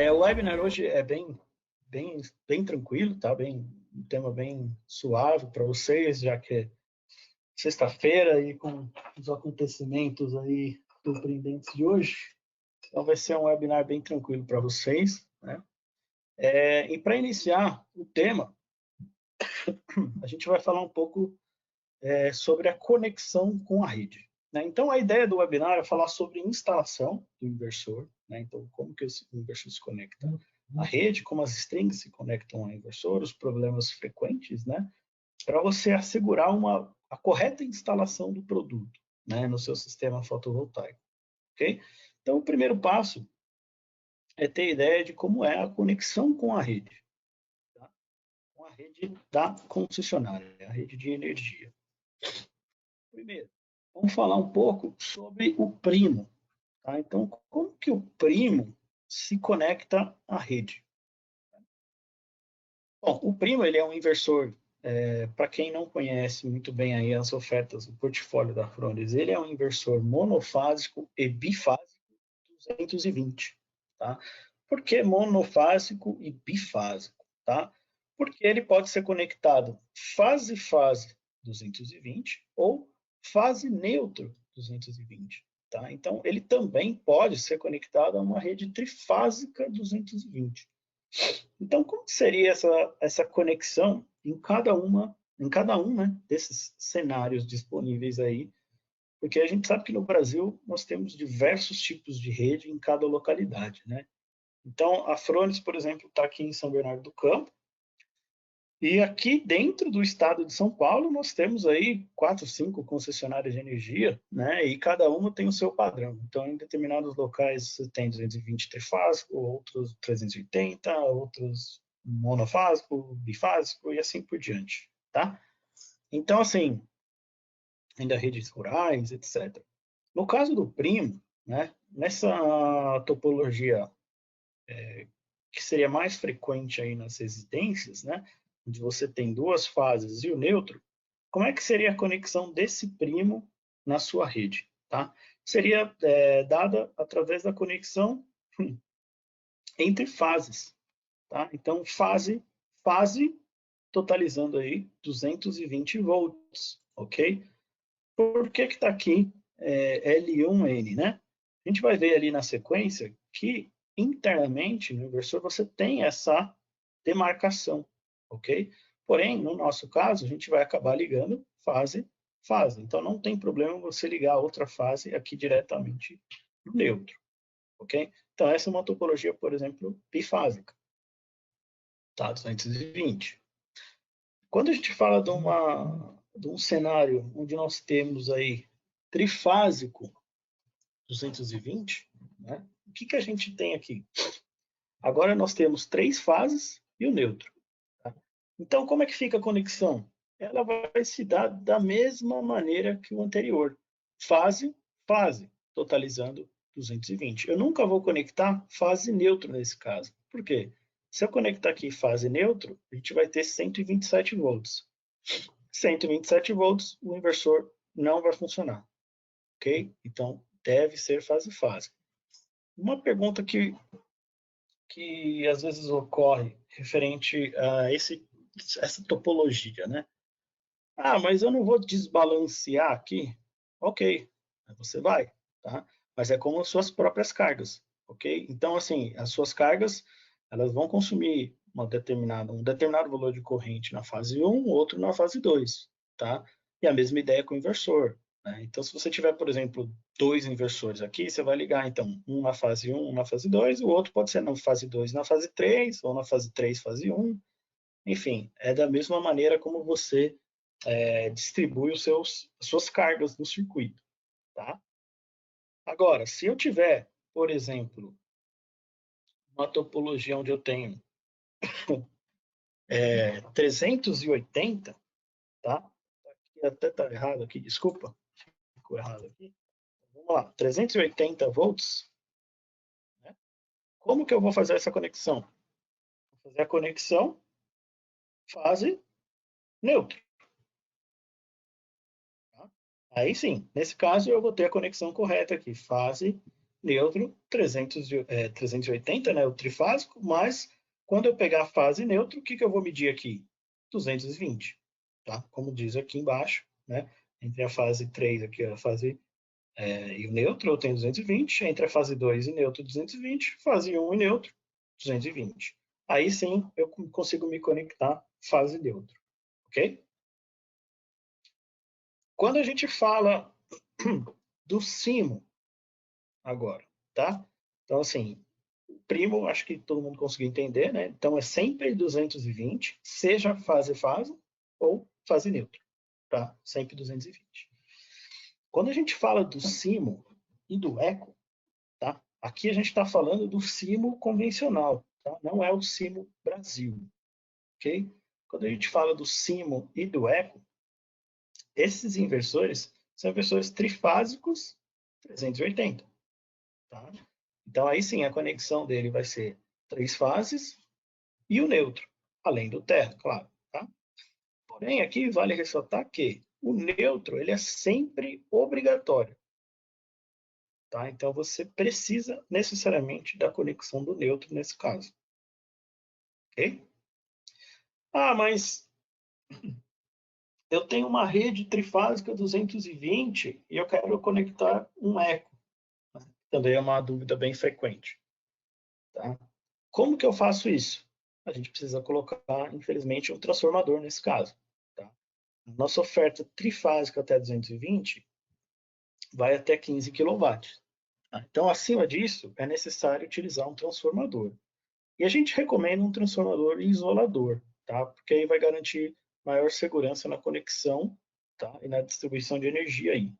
O webinar hoje é bem tranquilo, tá? Um tema bem suave para vocês, já que é sexta-feira e com os acontecimentos aí surpreendentes de hoje. Então vai ser um webinar bem tranquilo para vocês, né? E para iniciar o tema, a gente vai falar um pouco sobre a conexão com a rede, né? Então a ideia do webinar é falar sobre instalação do inversor, né? Então como que esse inversor se conecta à rede, como as strings se conectam ao inversor, os problemas frequentes, né? Para você assegurar a correta instalação do produto, né, no seu sistema fotovoltaico, ok? Então o primeiro passo é ter ideia de como é a conexão com a rede, tá? Com a rede da concessionária, a rede de energia. Primeiro, vamos falar um pouco sobre o primo, tá? Então, como que o primo se conecta à rede? Bom, o primo ele é um inversor, para quem não conhece muito bem aí as ofertas, o portfólio da Frones, ele é um inversor monofásico e bifásico 220, tá? Por que monofásico e bifásico, tá? Porque ele pode ser conectado fase-fase 220 ou fase neutro 220, tá? Então, ele também pode ser conectado a uma rede trifásica 220. Então, como seria essa conexão em cada um, né, desses cenários disponíveis aí? Porque a gente sabe que no Brasil nós temos diversos tipos de rede em cada localidade, né? Então, a Frones, por exemplo, está aqui em São Bernardo do Campo, e aqui dentro do estado de São Paulo nós temos aí 4, 5 concessionárias de energia, né? E cada uma tem o seu padrão. Então, em determinados locais você tem 220 trifásico, outros 380, outros monofásico, bifásico e assim por diante, tá? Então, assim, ainda redes rurais, etc. No caso do primo, né? Nessa topologia que seria mais frequente aí nas residências, né? Onde você tem duas fases e o neutro, como é que seria a conexão desse primo na sua rede, tá? Seria dada através da conexão entre fases, tá? Então, fase, totalizando aí 220 volts, ok? Por que está aqui L1N, né? A gente vai ver ali na sequência que internamente no inversor você tem essa demarcação, ok? Porém, no nosso caso, a gente vai acabar ligando fase. Então, não tem problema você ligar a outra fase aqui diretamente no neutro, ok? Então, essa é uma topologia, por exemplo, bifásica, tá? 220. Quando a gente fala de um cenário onde nós temos aí trifásico 220, né? O que a gente tem aqui? Agora nós temos 3 fases e o neutro. Tá? Então, como é que fica a conexão? Ela vai se dar da mesma maneira que o anterior. Fase, totalizando 220. Eu nunca vou conectar fase neutro nesse caso. Por quê? Se eu conectar aqui fase neutro, a gente vai ter 127 volts. 127 volts, o inversor não vai funcionar. Ok? Então, deve ser fase. Uma pergunta que às vezes ocorre referente a essa topologia, né? Ah, mas eu não vou desbalancear aqui. Ok, você vai, tá? Mas é com as suas próprias cargas, ok? Então, assim, as suas cargas, elas vão consumir um determinado valor de corrente na fase 1, outro na fase 2, tá? E a mesma ideia com o inversor, né? Então, se você tiver, por exemplo, 2 inversores aqui, você vai ligar, então, um na fase 1, um na fase 2, o outro pode ser na fase 2, na fase 3, ou na fase 3, fase 1. Enfim, é da mesma maneira como você distribui as suas cargas no circuito, tá? Agora, se eu tiver, por exemplo, uma topologia onde eu tenho 380, tá? Aqui até está errado aqui, desculpa, ficou errado aqui. Vamos lá, 380 volts, né? Como que eu vou fazer essa conexão? Vou fazer a conexão fase neutro. Tá? Aí sim, nesse caso eu vou ter a conexão correta aqui, fase neutro 380, né, o trifásico, mas quando eu pegar a fase neutro, o que eu vou medir aqui? 220, tá? Como diz aqui embaixo, né? Entre a fase 3 aqui, a fase e o neutro, eu tenho 220, entre a fase 2 e neutro, 220, fase 1 e neutro, 220. Aí sim eu consigo me conectar fase neutro, ok? Quando a gente fala do simo agora, tá? Então, assim, primo, acho que todo mundo conseguiu entender, né? Então, é sempre 220, seja fase-fase ou fase neutra, tá? Sempre 220. Quando a gente fala do simo e do eco, tá? Aqui a gente está falando do simo convencional, tá? Não é o simo Brasil, ok? Quando a gente fala do simo e do eco, esses inversores são inversores trifásicos 380, tá? Então aí sim a conexão dele vai ser 3 fases e o neutro, além do terra, claro, tá? Porém aqui vale ressaltar que o neutro ele é sempre obrigatório, tá? Então você precisa necessariamente da conexão do neutro nesse caso, ok? Ah, mas eu tenho uma rede trifásica 220 e eu quero conectar um eco. Também é uma dúvida bem frequente, tá? Como que eu faço isso? A gente precisa colocar, infelizmente, um transformador nesse caso, tá? Nossa oferta trifásica até 220 vai até 15 kW. Tá? Então, acima disso, é necessário utilizar um transformador. E a gente recomenda um transformador isolador, tá? Porque aí vai garantir maior segurança na conexão, tá? E na distribuição de energia aí,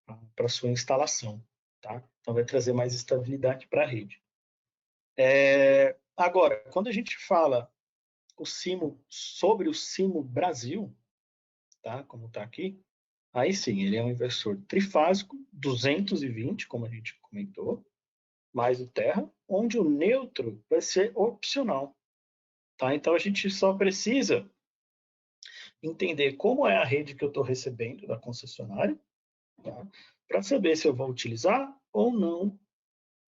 tá? Para sua instalação, tá? Então vai trazer mais estabilidade para a rede. Agora, quando a gente fala sobre o Simo Brasil, tá? Como está aqui, aí sim, ele é um inversor trifásico, 220, como a gente comentou, mais o terra, onde o neutro vai ser opcional, tá? Então a gente só precisa entender como é a rede que eu estou recebendo da concessionária, tá? Para saber se eu vou utilizar ou não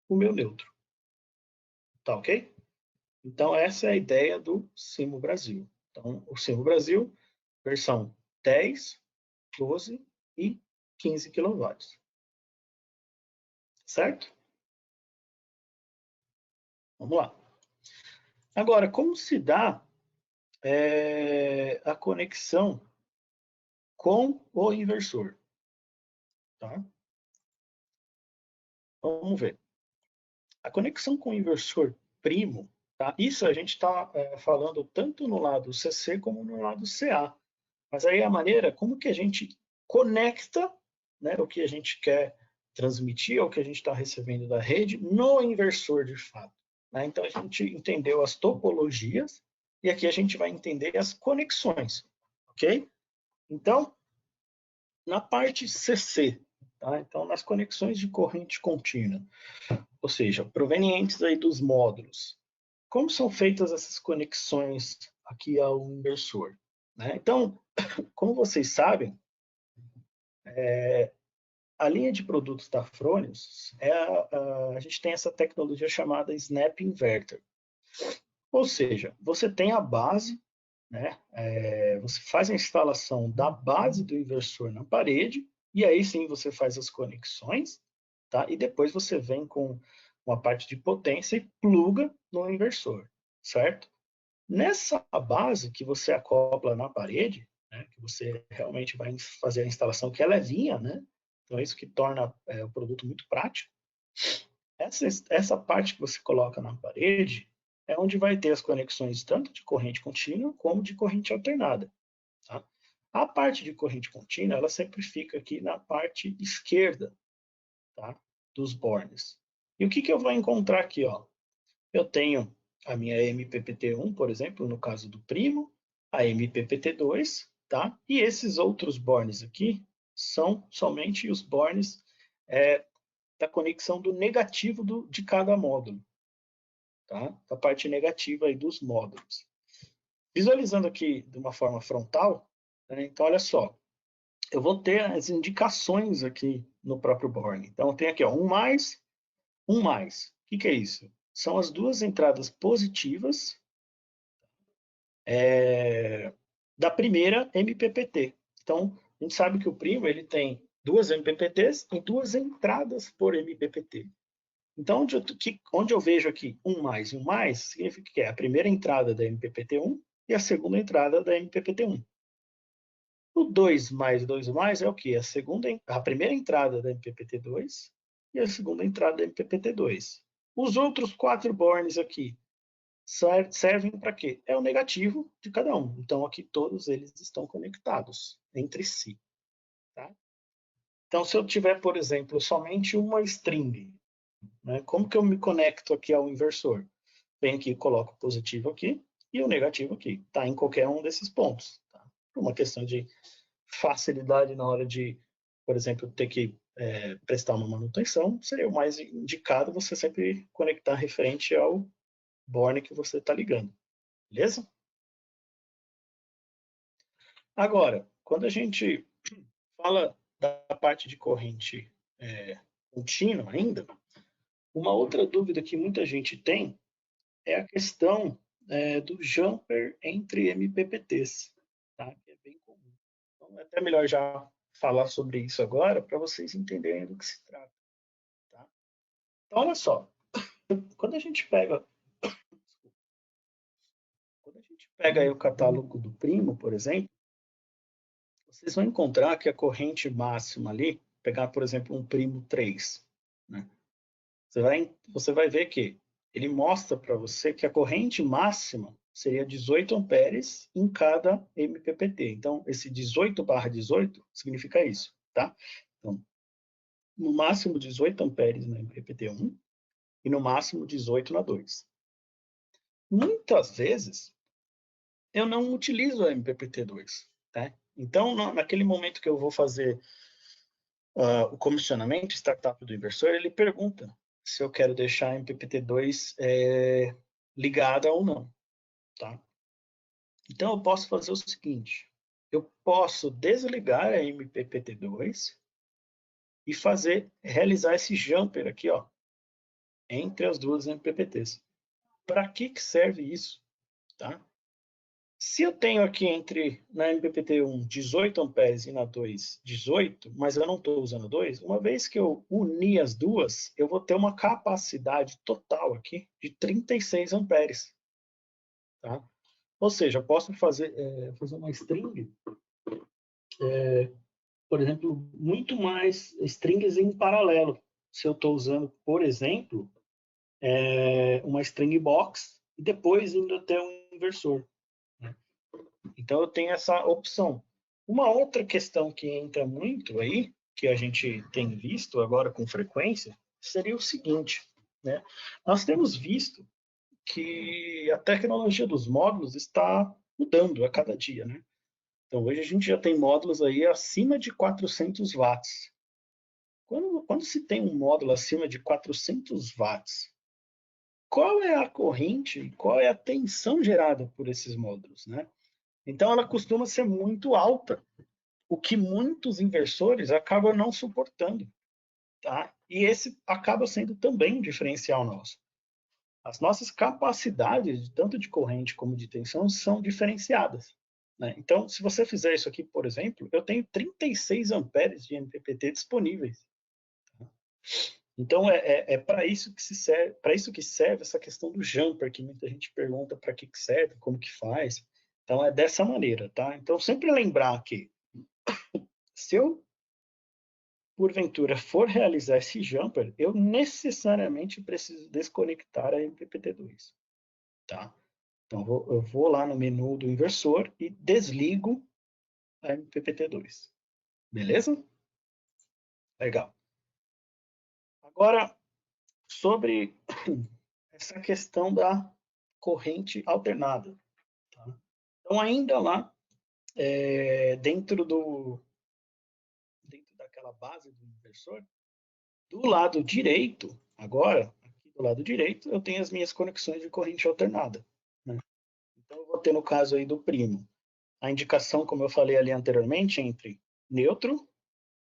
o meu neutro, tá ok? Então essa é a ideia do Simo Brasil. Então o Simo Brasil, versão 10, 12 e 15 kW, certo? Vamos lá. Agora, como se dá a conexão com o inversor? Tá? Vamos ver. A conexão com o inversor primo, tá? Isso a gente está falando tanto no lado CC como no lado CA. Mas aí a maneira como que a gente conecta, né, o que a gente quer transmitir, ou que a gente está recebendo da rede, no inversor de fato. Né? Então a gente entendeu as topologias e aqui a gente vai entender as conexões, ok? Então, na parte CC, tá? Então nas conexões de corrente contínua, ou seja, provenientes aí dos módulos, como são feitas essas conexões aqui ao inversor? Né? Então, como vocês sabem, a linha de produtos da Fronius, a gente tem essa tecnologia chamada Snap Inverter. Ou seja, você tem a base, né? Você faz a instalação da base do inversor na parede, e aí sim você faz as conexões, tá? E depois você vem com uma parte de potência e pluga no inversor, certo? Nessa base que você acopla na parede, né, que você realmente vai fazer a instalação, que ela é levinha, né? Então é isso que torna o produto muito prático. Essa parte que você coloca na parede é onde vai ter as conexões tanto de corrente contínua como de corrente alternada. Tá? A parte de corrente contínua, ela sempre fica aqui na parte esquerda, tá? Dos bornes. E o que eu vou encontrar aqui? Ó? Eu tenho a minha MPPT1, por exemplo, no caso do primo, a MPPT2, tá? E esses outros bornes aqui são somente os bornes da conexão do negativo de cada módulo, tá? Da parte negativa aí dos módulos. Visualizando aqui de uma forma frontal, né? Então olha só, eu vou ter as indicações aqui no próprio borne. Então tem aqui ó, 1+, 1 mais. O que é isso? São as duas entradas positivas da primeira MPPT. Então, a gente sabe que o primo ele tem duas MPPTs e duas entradas por MPPT. Então, onde eu vejo aqui 1 mais e 1 mais, significa que é a primeira entrada da MPPT1 e a segunda entrada da MPPT1. O 2 mais 2 mais é o quê? A primeira entrada da MPPT2 e a segunda entrada da MPPT2. Os outros 4 bornes aqui servem para quê? É o negativo de cada um. Então, aqui todos eles estão conectados entre si. Tá? Então, se eu tiver, por exemplo, somente uma string, né, como que eu me conecto aqui ao inversor? Venho aqui, coloco o positivo aqui e o negativo aqui. Está em qualquer um desses pontos. Tá? Por uma questão de facilidade na hora de, por exemplo, ter que prestar uma manutenção, seria o mais indicado você sempre conectar referente ao borne que você está ligando. Beleza? Agora, quando a gente fala da parte de corrente contínua ainda, uma outra dúvida que muita gente tem é a questão do jumper entre MPPTs, tá? Que é bem comum. Então, é até melhor já falar sobre isso agora para vocês entenderem do que se trata. Tá? Então, olha só, quando a gente pega aí o catálogo do primo, por exemplo, vocês vão encontrar que a corrente máxima ali, pegar, por exemplo, um primo 3, né? Você vai ver que ele mostra para você que a corrente máxima seria 18 amperes em cada MPPT. Então, esse 18/18 significa isso, tá? Então, no máximo 18 amperes na MPPT1 e no máximo 18 na 2. Muitas vezes, eu não utilizo a MPPT2, tá? Então, naquele momento que eu vou fazer o comissionamento, startup do inversor, ele pergunta se eu quero deixar a MPPT2 ligada ou não, tá? Então, eu posso fazer o seguinte, eu posso desligar a MPPT2 e realizar esse jumper aqui, ó, entre as duas MPPTs. Para que serve isso, tá? Se eu tenho aqui na MPPT1 18 amperes e na 2 18, mas eu não estou usando 2, uma vez que eu unir as duas, eu vou ter uma capacidade total aqui de 36 amperes. Tá? Ou seja, eu posso fazer uma string, por exemplo, muito mais strings em paralelo. Se eu estou usando, por exemplo, uma string box e depois indo até um inversor. Então, eu tenho essa opção. Uma outra questão que entra muito aí, que a gente tem visto agora com frequência, seria o seguinte, né? Nós temos visto que a tecnologia dos módulos está mudando a cada dia, né? Então, hoje a gente já tem módulos aí acima de 400 watts. Quando se tem um módulo acima de 400 watts, qual é a corrente, qual é a tensão gerada por esses módulos, né? Então, ela costuma ser muito alta, o que muitos inversores acabam não suportando. Tá? E esse acaba sendo também um diferencial nosso. As nossas capacidades, tanto de corrente como de tensão, são diferenciadas. Né? Então, se você fizer isso aqui, por exemplo, eu tenho 36 amperes de MPPT disponíveis. Tá? Então, é para isso que serve essa questão do jumper, que muita gente pergunta para que serve, como que faz. Então, é dessa maneira, tá? Então, sempre lembrar que se eu, porventura, for realizar esse jumper, eu necessariamente preciso desconectar a MPPT2, tá? Então, eu vou lá no menu do inversor e desligo a MPPT2. Beleza? Legal. Agora, sobre essa questão da corrente alternada. Tá? Então, ainda lá, dentro daquela base do inversor, do lado direito, agora, aqui do lado direito, eu tenho as minhas conexões de corrente alternada. Né? Então, eu vou ter no caso aí do primo, a indicação, como eu falei ali anteriormente, entre neutro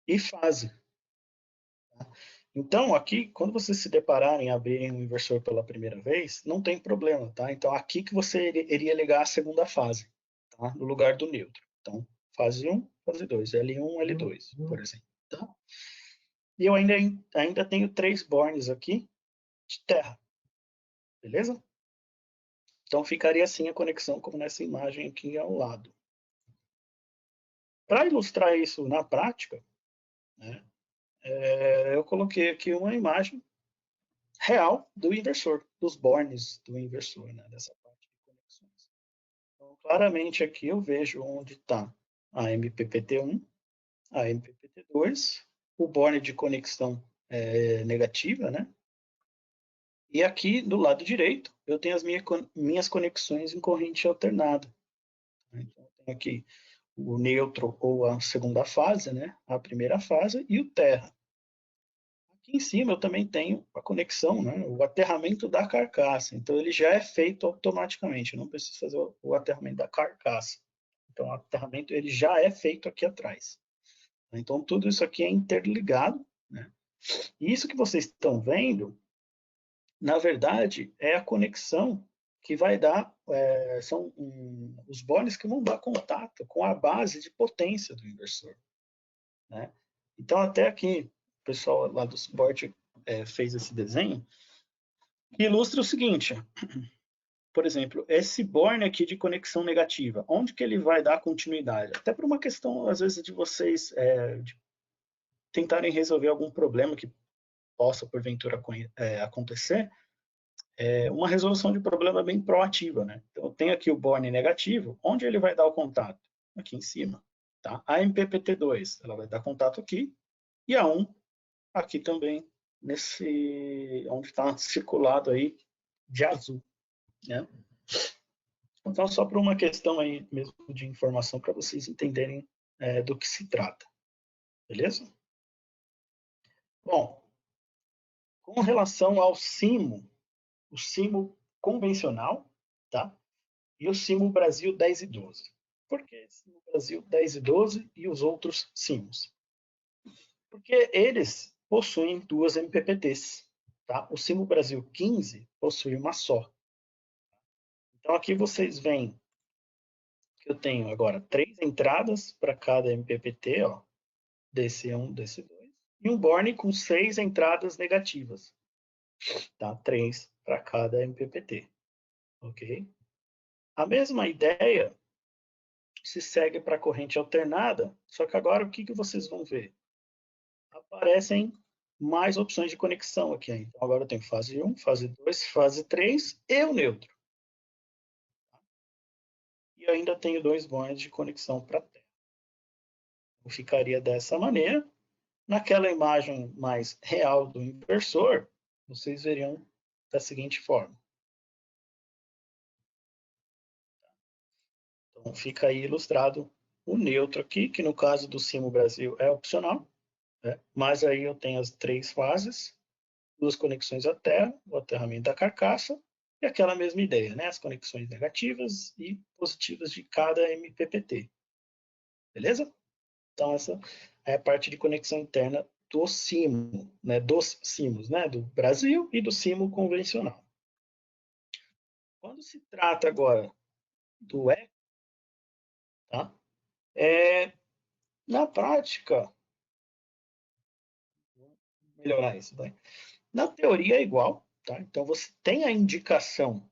e fase. Tá? Então, aqui, quando vocês se depararem a abrirem um inversor pela primeira vez, não tem problema, tá? Então, aqui que você iria ligar a segunda fase, tá? No lugar do neutro. Então, fase 1, fase 2, L1, L2, por exemplo, tá? E eu ainda tenho 3 bornes aqui de terra, beleza? Então, ficaria assim a conexão, como nessa imagem aqui ao lado. Para ilustrar isso na prática, né, eu coloquei aqui uma imagem real do inversor, dos bornes do inversor, né, dessa parte de conexões. Então, claramente aqui eu vejo onde está a MPPT1, a MPPT2, o borne de conexão negativa, né? E aqui do lado direito eu tenho as minhas conexões em corrente alternada. Então, eu tenho aqui o neutro ou a segunda fase, né? A primeira fase e o terra. Aqui em cima eu também tenho a conexão, né? O aterramento da carcaça. Então ele já é feito automaticamente, eu não preciso fazer o aterramento da carcaça. Então o aterramento ele já é feito aqui atrás. Então tudo isso aqui é interligado, né? E isso que vocês estão vendo, na verdade, é a conexão que vai dar, são os bornes que vão dar contato com a base de potência do inversor, né? Então até aqui o pessoal lá do suporte fez esse desenho que ilustra o seguinte: por exemplo, esse borne aqui de conexão negativa, onde que ele vai dar continuidade? Até por uma questão, às vezes, de vocês de tentarem resolver algum problema que possa, porventura, acontecer, uma resolução de problema bem proativa, né? Então, eu tenho aqui o borne negativo, onde ele vai dar o contato? Aqui em cima, tá? A MPPT2, ela vai dar contato aqui, e a 1 aqui também, nesse, onde está circulado aí de azul, né? Então, só por uma questão aí mesmo de informação para vocês entenderem do que se trata, beleza? Bom, com relação ao SIMO, o SIMO convencional, tá? E o SIMO Brasil 10 e 12. Por que SIMO Brasil 10 e 12 e os outros SIMOs? Porque eles possuem duas MPPTs, tá? O SIMO Brasil 15 possui uma só. Então aqui vocês veem que eu tenho agora 3 entradas para cada MPPT, ó, DC1, DC2, e um borne com 6 entradas negativas, tá? 3 para cada MPPT, ok? A mesma ideia se segue para a corrente alternada, só que agora o que vocês vão ver? Aparecem mais opções de conexão aqui. Então agora eu tenho fase 1, fase 2, fase 3 e o neutro. E ainda tenho 2 bornes de conexão para a Terra. Então, ficaria dessa maneira. Naquela imagem mais real do inversor, vocês veriam da seguinte forma. Então, fica aí ilustrado o neutro aqui, que no caso do Simo Brasil é opcional, né? Mas aí eu tenho as 3 fases, 2 conexões à Terra, o aterramento da carcaça, e aquela mesma ideia, né? As conexões negativas e positivas de cada MPPT. Beleza? Então, essa é a parte de conexão interna do SIMO, né? Dos SIMOs, né? Do Brasil e do SIMO convencional. Quando se trata agora do eco, tá? Na prática, vou melhorar isso, vai. Na teoria é igual, tá? Então você tem a indicação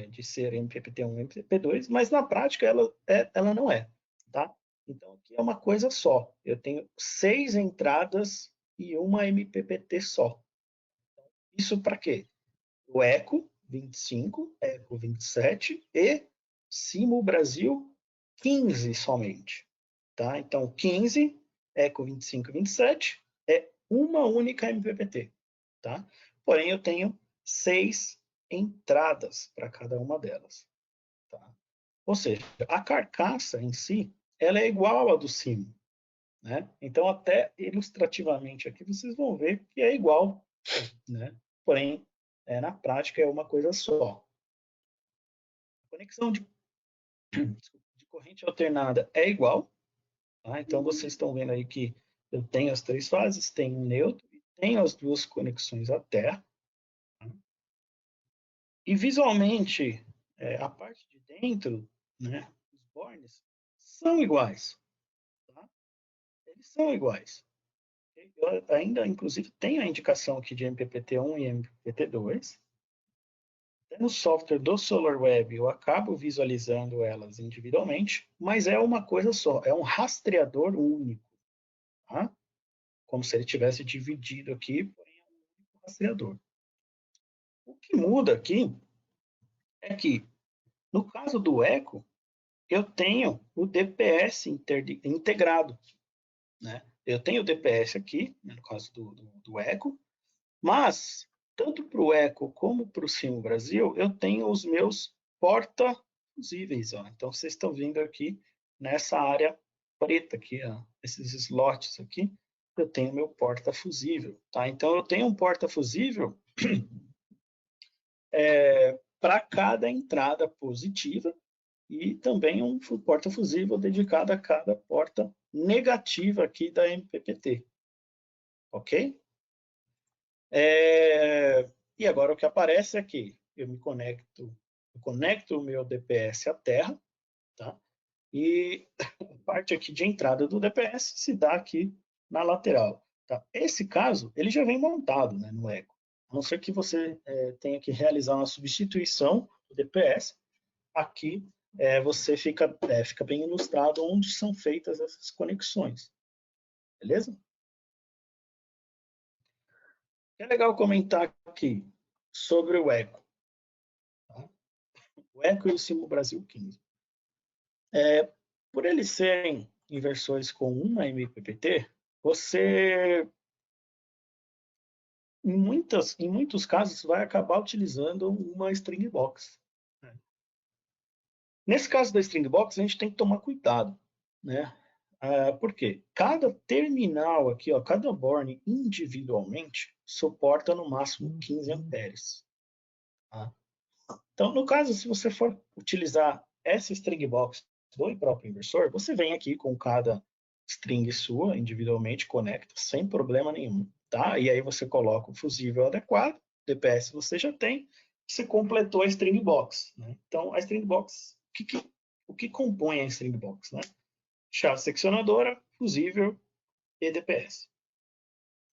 de ser MPPT1 e MPP2, mas na prática ela não é, tá? Então aqui é uma coisa só. Eu tenho 6 entradas e uma MPPT só. Isso para quê? O Eco 25, Eco 27 e Simo Brasil 15 somente, tá? Então 15, Eco 25 e 27 é uma única MPPT, tá? Porém eu tenho 6 entradas para cada uma delas, tá? Ou seja, a carcaça em si, ela é igual à do Simo, né? Então até ilustrativamente aqui vocês vão ver que é igual, né? Porém, na prática é uma coisa só. A conexão de corrente alternada é igual, tá? Então vocês estão vendo aí que eu tenho as 3 fases, tenho um neutro e tenho as duas conexões à terra. E visualmente, a parte de dentro, né, os bornes, são iguais. Tá? Eles são iguais. Eu ainda, inclusive, tenho a indicação aqui de MPPT1 e MPPT2. No software do SolarWeb, eu acabo visualizando elas individualmente, mas é uma coisa só, é um rastreador único. Tá? Como se ele tivesse dividido aqui, porém é um único rastreador. O que muda aqui é que, no caso do Eco, eu tenho o DPS integrado. Né? Eu tenho o DPS aqui, né, no caso do Eco, mas tanto para o Eco como para o Sim Brasil, eu tenho os meus porta-fusíveis. Então, vocês estão vendo aqui nessa área preta aqui, ó, esses slots aqui, eu tenho meu porta-fusível. Tá? Então, eu tenho um porta-fusível para cada entrada positiva e também um porta fusível dedicado a cada porta negativa aqui da MPPT. Ok? E agora o que aparece é que eu conecto o meu DPS à terra, tá? E a parte aqui de entrada do DPS se dá aqui na lateral. Tá? Esse caso, ele já vem montado, né, no Eco. A não ser que você tenha que realizar uma substituição do DPS, aqui você fica bem ilustrado onde são feitas essas conexões. Beleza? É legal comentar aqui sobre o Eco. Tá? O Eco e o Simo Brasil 15. Por eles serem inversores com uma MPPT, você, em muitos casos, vai acabar utilizando uma string box. Né? Nesse caso da string box, a gente tem que tomar cuidado. Né? Por quê? Cada terminal aqui, ó, cada borne individualmente, suporta no máximo 15 amperes. Tá? Então, no caso, se você for utilizar essa string box do próprio inversor, você vem aqui com cada string sua individualmente, conecta sem problema nenhum. Tá? E aí você coloca o fusível adequado, DPS você já tem, você completou a string box. Né? Então, a string box, o que compõe a string box? Né? Chave seccionadora, fusível e DPS.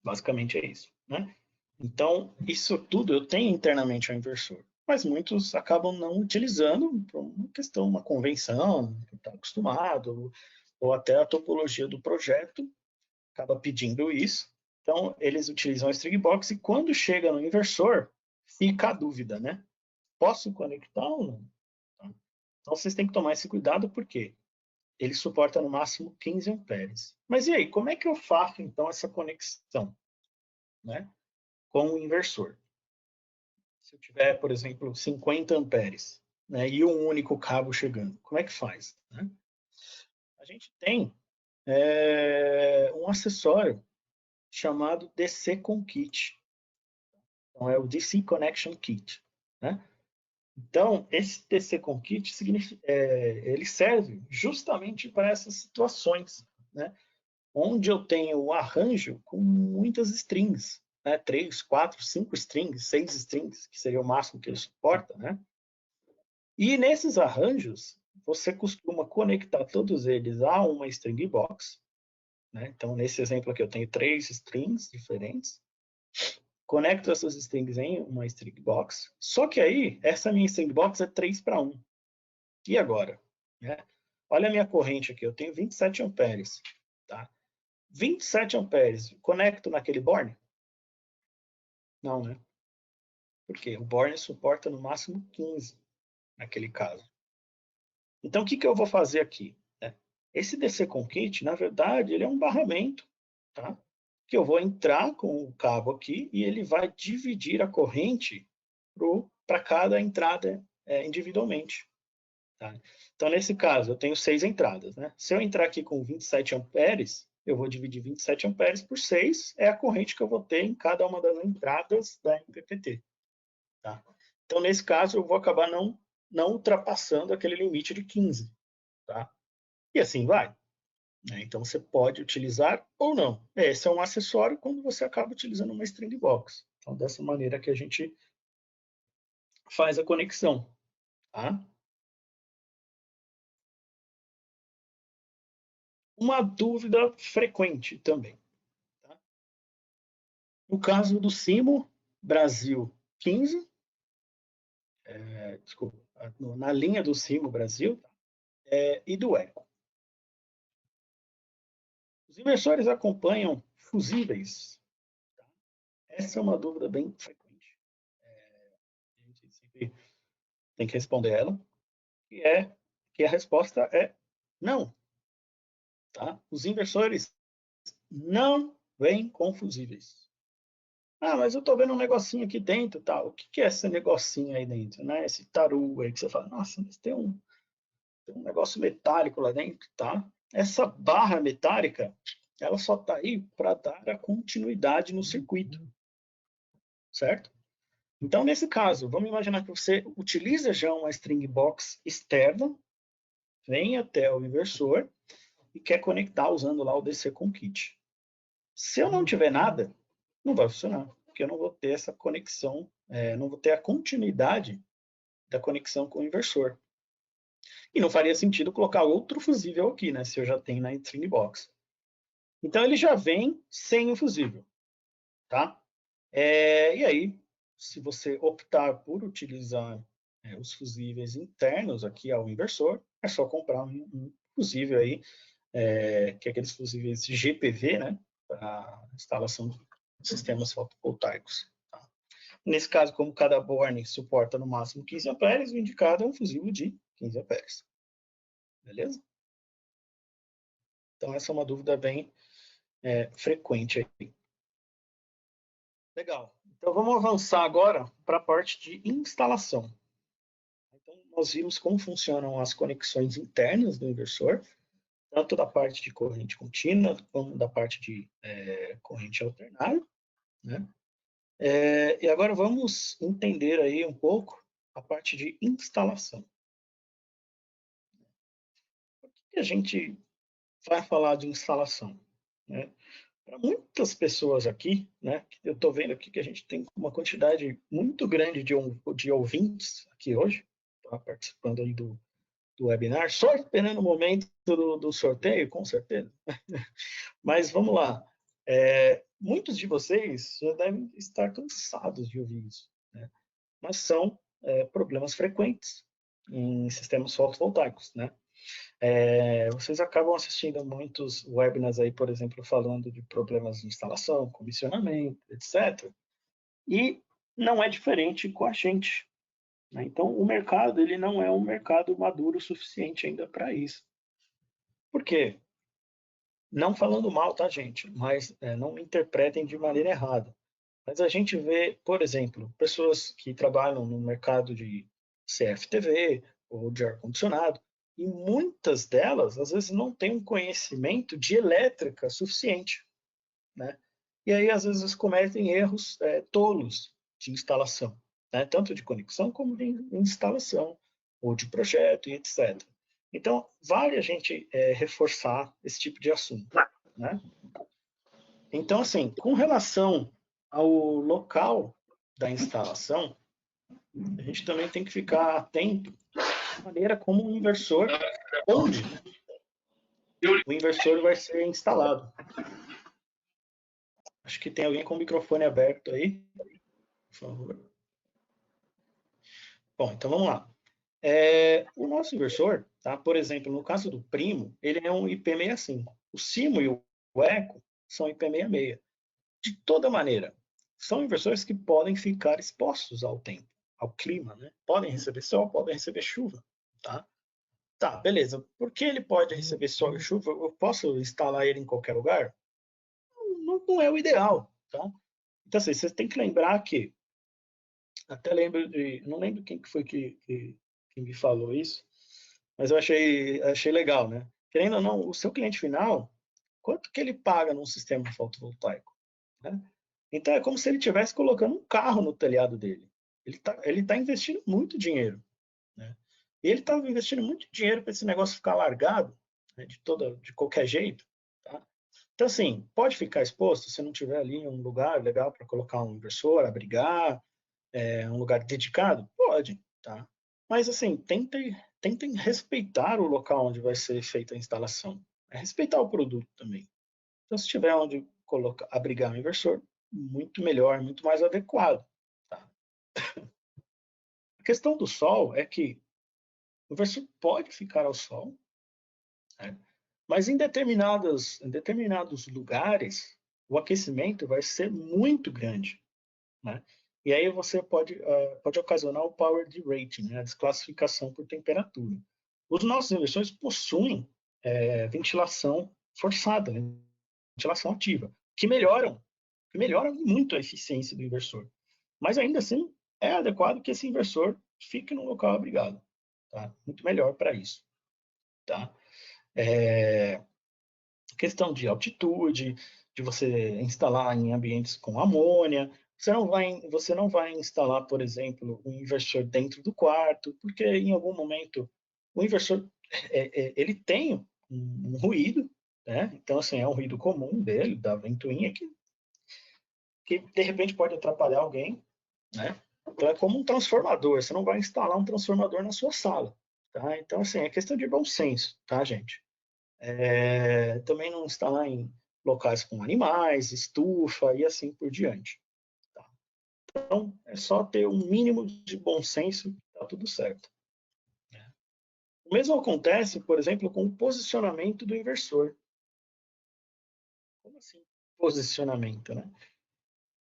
Basicamente é isso. Né? Então, isso tudo eu tenho internamente ao inversor, mas muitos acabam não utilizando por uma questão, uma convenção, que está acostumado, ou até a topologia do projeto acaba pedindo isso. Então, eles utilizam a string box e quando chega no inversor, fica a dúvida, né? Posso conectar ou não? Então, vocês têm que tomar esse cuidado, porque ele suporta no máximo 15 amperes. Mas e aí, como é que eu faço, então, essa conexão, né, com o inversor? Se eu tiver, por exemplo, 50 amperes, né, e um único cabo chegando, como é que faz? Né? A gente tem um acessório chamado DC Com Kit. Então, é o DC Connection Kit. Né? Então, esse DC Com Kit ele serve justamente para essas situações, né? Onde eu tenho o arranjo com muitas strings, né? 3, 4, 5 strings, 6 strings, que seria o máximo que ele suporta, né? E nesses arranjos, você costuma conectar todos eles a uma string box. Né? Então, nesse exemplo aqui, eu tenho 3 strings diferentes. Conecto essas strings em uma string box. Só que aí, essa minha string box é 3 para 1. E agora? Né? Olha a minha corrente aqui, eu tenho 27 amperes. Tá? 27 amperes, conecto naquele borne? Não, né? Por quê? O borne suporta no máximo 15, naquele caso. Então, o que eu vou fazer aqui? Esse DC Com Kit, na verdade, ele é um barramento, tá? Que eu vou entrar com o cabo aqui e ele vai dividir a corrente para cada entrada individualmente. Tá? Então, nesse caso, eu tenho 6 entradas. Né? Se eu entrar aqui com 27 amperes, eu vou dividir 27 amperes por 6, é a corrente que eu vou ter em cada uma das entradas da MPPT. Tá? Então, nesse caso, eu vou acabar não ultrapassando aquele limite de 15. Tá? E assim vai. né? Então, você pode utilizar ou não. Esse é um acessório quando você acaba utilizando uma string box. Então, dessa maneira que a gente faz a conexão. Tá? Uma dúvida frequente também. Tá? No caso do Simo Brasil 15, desculpa, na linha do Simo Brasil, e do Eco. Os inversores acompanham fusíveis? Tá? Essa é uma dúvida bem frequente. A gente sempre tem que responder ela, que a resposta é não. Tá? Os inversores não vêm com fusíveis. Ah, mas eu estou vendo um negocinho aqui dentro, tá? O que é esse negocinho aí dentro, né? Esse taru aí que você fala, nossa, mas tem um negócio metálico lá dentro, tá? Essa barra metálica, ela só está aí para dar a continuidade no circuito, certo? Então, nesse caso, vamos imaginar que você utiliza já uma string box externa, vem até o inversor e quer conectar usando lá o DC com kit. Se eu não tiver nada, não vai funcionar, porque eu não vou ter essa conexão, não vou ter a continuidade da conexão com o inversor. E não faria sentido colocar outro fusível aqui, né, se eu já tenho na string box. Então ele já vem sem o fusível, tá? E aí, se você optar por utilizar os fusíveis internos aqui ao inversor, é só comprar um fusível aí, que é aqueles fusíveis GPV, né, para instalação de sistemas fotovoltaicos. Tá? Nesse caso, como cada board suporta no máximo 15 amperes, o indicado é um fusível de 15 amperes. Beleza? Então, essa é uma dúvida bem frequente aí. Legal. Então, vamos avançar agora para a parte de instalação. Então, nós vimos como funcionam as conexões internas do inversor, tanto da parte de corrente contínua, como da parte de corrente alternada, né? E agora vamos entender aí um pouco a parte de instalação. Por que a gente vai falar de instalação? Né? Para muitas pessoas aqui, né, eu estou vendo aqui que a gente tem uma quantidade muito grande de ouvintes aqui hoje, tá, participando aí do webinar, só esperando o momento do sorteio, com certeza. Mas vamos lá. Muitos de vocês já devem estar cansados de ouvir isso, né? Mas são problemas frequentes em sistemas fotovoltaicos, né? Vocês acabam assistindo muitos webinars aí, por exemplo, falando de problemas de instalação, comissionamento, etc. E não é diferente com a gente, né? Então, o mercado ele não é um mercado maduro o suficiente ainda para isso. Por quê? Não falando mal, tá, gente? Mas não me interpretem de maneira errada. Mas a gente vê, por exemplo, pessoas que trabalham no mercado de CFTV ou de ar-condicionado, e muitas delas, às vezes, não têm um conhecimento de elétrica suficiente, né? E aí, às vezes, cometem erros tolos de instalação, né? Tanto de conexão como de instalação, ou de projeto e etc. Então, vale a gente reforçar esse tipo de assunto, né? Então, assim, com relação ao local da instalação, a gente também tem que ficar atento à maneira como o inversor, onde o inversor vai ser instalado. Acho que tem alguém com o microfone aberto aí, por favor. Bom, então vamos lá. O nosso inversor, tá? Por exemplo, no caso do Primo, ele é um IP65. O Simo e o Eco são IP66. De toda maneira, são inversores que podem ficar expostos ao tempo, ao clima, né? Podem receber sol, podem receber chuva, tá? Tá, beleza. Por que ele pode receber sol e chuva? Eu posso instalar ele em qualquer lugar? Não é o ideal, tá? Então, assim, você tem que lembrar que, até lembro não lembro quem que foi que me falou isso, mas eu achei legal, né? Querendo ou não, o seu cliente final, quanto que ele paga num sistema fotovoltaico, né? Então é como se ele estivesse colocando um carro no telhado dele. Ele tá investindo muito dinheiro, né? E ele está investindo muito dinheiro para esse negócio ficar largado né, de qualquer jeito. Tá? Então, assim, pode ficar exposto se não tiver ali um lugar legal para colocar um inversor, abrigar, um lugar dedicado? Pode, tá? Mas, assim, tentem respeitar o local onde vai ser feita a instalação. Respeitar o produto também. Então, se tiver onde abrigar um inversor, muito melhor, muito mais adequado. Tá? A questão do sol é que o inversor pode ficar ao sol, né? Mas em determinados lugares, o aquecimento vai ser muito grande, né? E aí você pode ocasionar o power derating, né? A desclassificação por temperatura. Os nossos inversores possuem ventilação forçada, né? Ventilação ativa, que melhoram muito a eficiência do inversor. Mas ainda assim, é adequado que esse inversor fique num local abrigado. Tá? Muito melhor para isso. Tá? Questão de altitude, de você instalar em ambientes com amônia. Você não vai instalar, por exemplo, um inversor dentro do quarto, porque em algum momento o inversor ele tem um ruído, né? Então assim é um ruído comum dele, da ventoinha que de repente pode atrapalhar alguém, né? Então é como um transformador. Você não vai instalar um transformador na sua sala, tá? Então assim é questão de bom senso, tá, gente? Também não instalar em locais com animais, estufa e assim por diante. Tá? Então, é só ter um mínimo de bom senso que está tudo certo. O mesmo acontece, por exemplo, com o posicionamento do inversor. Como assim? Posicionamento, né?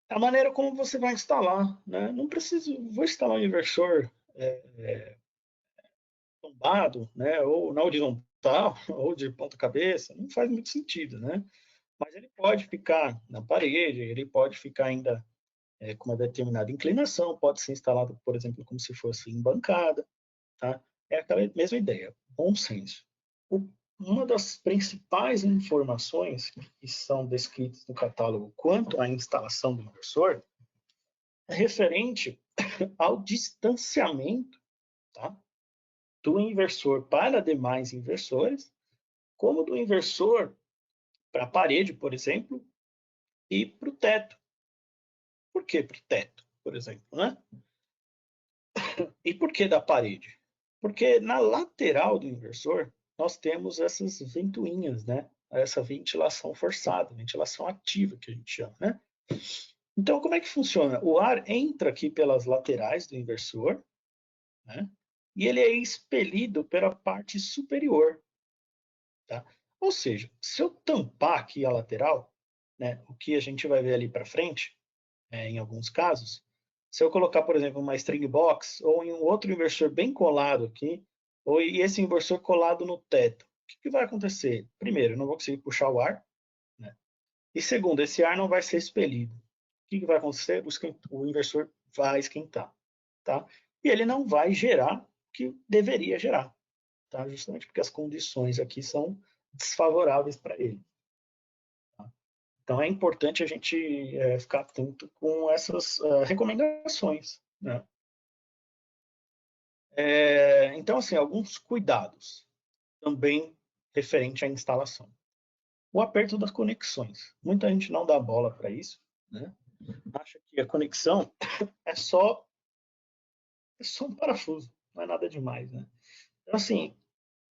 A maneira como você vai instalar, né? Não preciso, vou instalar um inversor tombado, né? Ou na horizontal, ou de ponta cabeça, não faz muito sentido, né? Mas ele pode ficar na parede, ele pode ficar ainda com uma determinada inclinação, pode ser instalado, por exemplo, como se fosse em bancada, tá? É aquela mesma ideia, bom senso. Uma das principais informações que são descritas no catálogo quanto à instalação do inversor é referente ao distanciamento, tá? Do inversor para demais inversores, como do inversor para a parede, por exemplo, e para o teto. Por que para o teto, por exemplo, né? E por que da parede? Porque na lateral do inversor nós temos essas ventoinhas, né? Essa ventilação forçada, ventilação ativa que a gente chama, né? Então, como é que funciona? O ar entra aqui pelas laterais do inversor, né? E ele é expelido pela parte superior, tá? Ou seja, se eu tampar aqui a lateral, né? O que a gente vai ver ali para frente, em alguns casos, se eu colocar, por exemplo, uma string box ou em um outro inversor bem colado aqui, ou e esse inversor colado no teto, o que vai acontecer? Primeiro, eu não vou conseguir puxar o ar, né? E segundo, esse ar não vai ser expelido. O que vai acontecer? O inversor vai esquentar, tá? E ele não vai gerar o que deveria gerar, tá? Justamente porque as condições aqui são desfavoráveis para ele. Então é importante a gente ficar atento com essas recomendações, né? Então, assim, alguns cuidados também referente à instalação. O aperto das conexões. Muita gente não dá bola para isso, né? Acha que a conexão é só um parafuso, não é nada demais, né? Então, assim,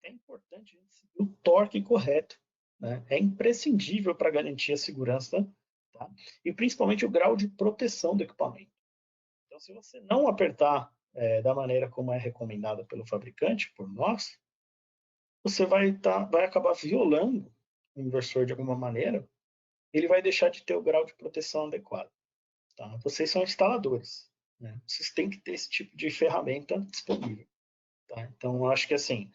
é importante a gente seguir o torque correto, né? É imprescindível para garantir a segurança, tá? E principalmente o grau de proteção do equipamento. Então, se você não apertar da maneira como é recomendada pelo fabricante, por nós, você vai acabar violando o inversor de alguma maneira, ele vai deixar de ter o grau de proteção adequado. Tá? Vocês são instaladores, né? Vocês têm que ter esse tipo de ferramenta disponível. Tá? Então, eu acho que assim,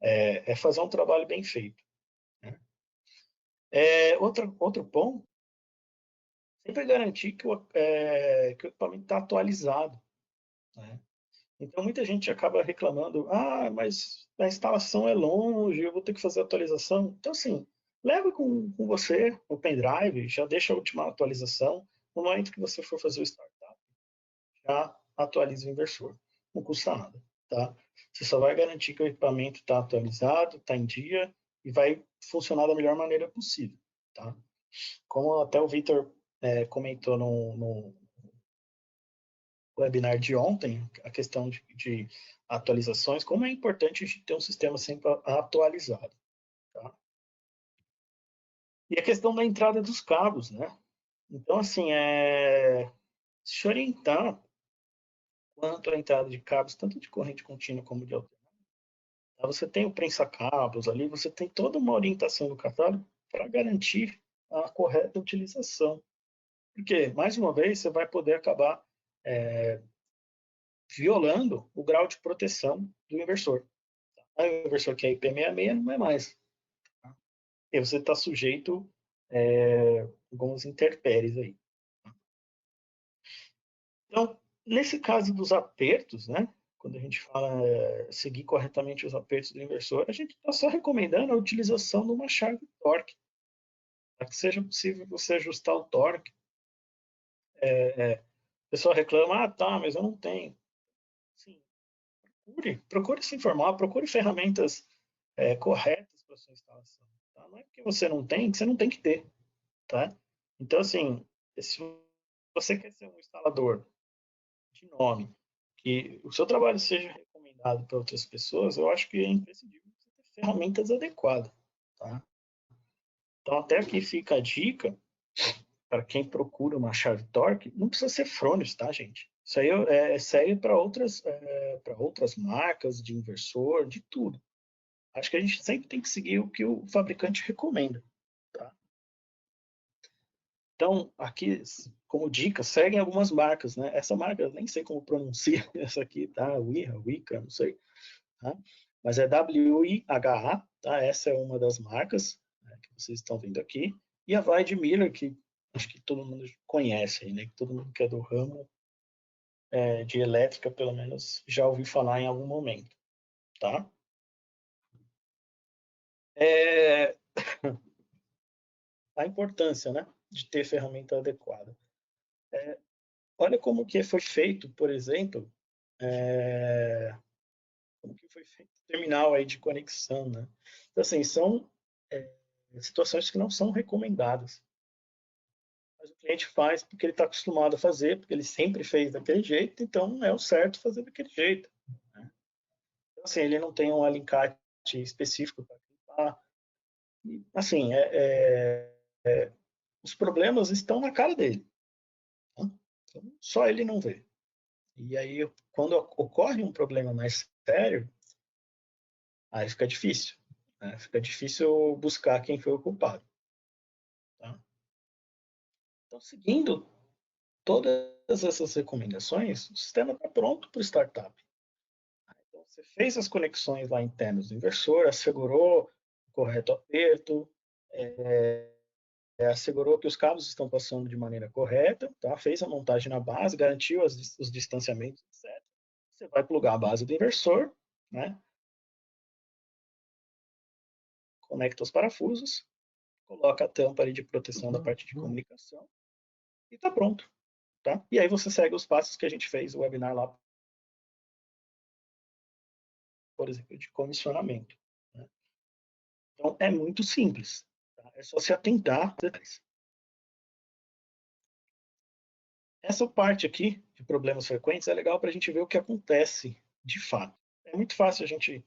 é fazer um trabalho bem feito. Né? Outro ponto, sempre garantir que o equipamento está atualizado. Né? Então, muita gente acaba reclamando, mas a instalação é longe, eu vou ter que fazer atualização. Então, assim, leva com você o pendrive, já deixa a última atualização. No momento que você for fazer o startup, já atualiza o inversor. Não custa nada, tá? Você só vai garantir que o equipamento está atualizado, está em dia, e vai funcionar da melhor maneira possível, tá? Como até o Vitor comentou no webinar de ontem, a questão de atualizações, como é importante a gente ter um sistema sempre atualizado, tá? E a questão da entrada dos cabos, né? Então, assim, se orientar quanto à entrada de cabos, tanto de corrente contínua como de alternação. Você tem o prensa-cabos ali, você tem toda uma orientação do catálogo para garantir a correta utilização. Porque, mais uma vez, você vai poder acabar violando o grau de proteção do inversor. Aí o inversor que é IP66 não é mais. Tá? E você está sujeito a alguns intempéries aí. Então, nesse caso dos apertos, né, quando a gente fala seguir corretamente os apertos do inversor, a gente está só recomendando a utilização de uma chave torque, para que seja possível você ajustar o torque. O pessoal reclama, tá, mas eu não tenho. Sim, procure se informar, procure ferramentas corretas para sua instalação. Tá? Não é porque você não tem, que você não tem que ter. Tá? Então, assim, se você quer ser um instalador de nome, que o seu trabalho seja recomendado para outras pessoas, eu acho que é imprescindível você ter ferramentas adequadas. Tá? Então, até aqui fica a dica para quem procura uma chave torque, não precisa ser Fronius, tá, gente? Isso aí serve para outras marcas de inversor, de tudo. Acho que a gente sempre tem que seguir o que o fabricante recomenda. Tá? Então, aqui, como dica, seguem algumas marcas, né? Essa marca, eu nem sei como pronuncia essa aqui, tá? Wika, não sei. Tá? Mas é WIHA, tá? Essa é uma das marcas, né, que vocês estão vendo aqui. E a Weidmiller, que acho que todo mundo conhece, né? Que todo mundo que é do ramo de elétrica, pelo menos, já ouviu falar em algum momento, tá? A importância, né, de ter ferramenta adequada. Olha como que foi feito, por exemplo, como que foi feito o terminal aí de conexão, né? Então, assim, são situações que não são recomendadas. Mas o cliente faz porque ele está acostumado a fazer, porque ele sempre fez daquele jeito, então é o certo fazer daquele jeito. Né? Então, assim, ele não tem um alicate específico para clipar. Assim, os problemas estão na cara dele. Né? Então, só ele não vê. E aí, quando ocorre um problema mais sério, aí fica difícil. Né? Fica difícil buscar quem foi o culpado. Tá? Então, seguindo todas essas recomendações, o sistema está pronto para o startup. Então, você fez as conexões lá internas do inversor, assegurou o correto aperto, assegurou que os cabos estão passando de maneira correta, tá? Fez a montagem na base, garantiu os distanciamentos, etc. Você vai plugar a base do inversor, né? Conecta os parafusos, coloca a tampa ali de proteção da parte de comunicação e está pronto. Tá? E aí você segue os passos que a gente fez o webinar lá, por exemplo, de comissionamento. Né? Então, é muito simples. Tá? É só se atentar. Essa parte aqui, de problemas frequentes, é legal para a gente ver o que acontece de fato. É muito fácil a gente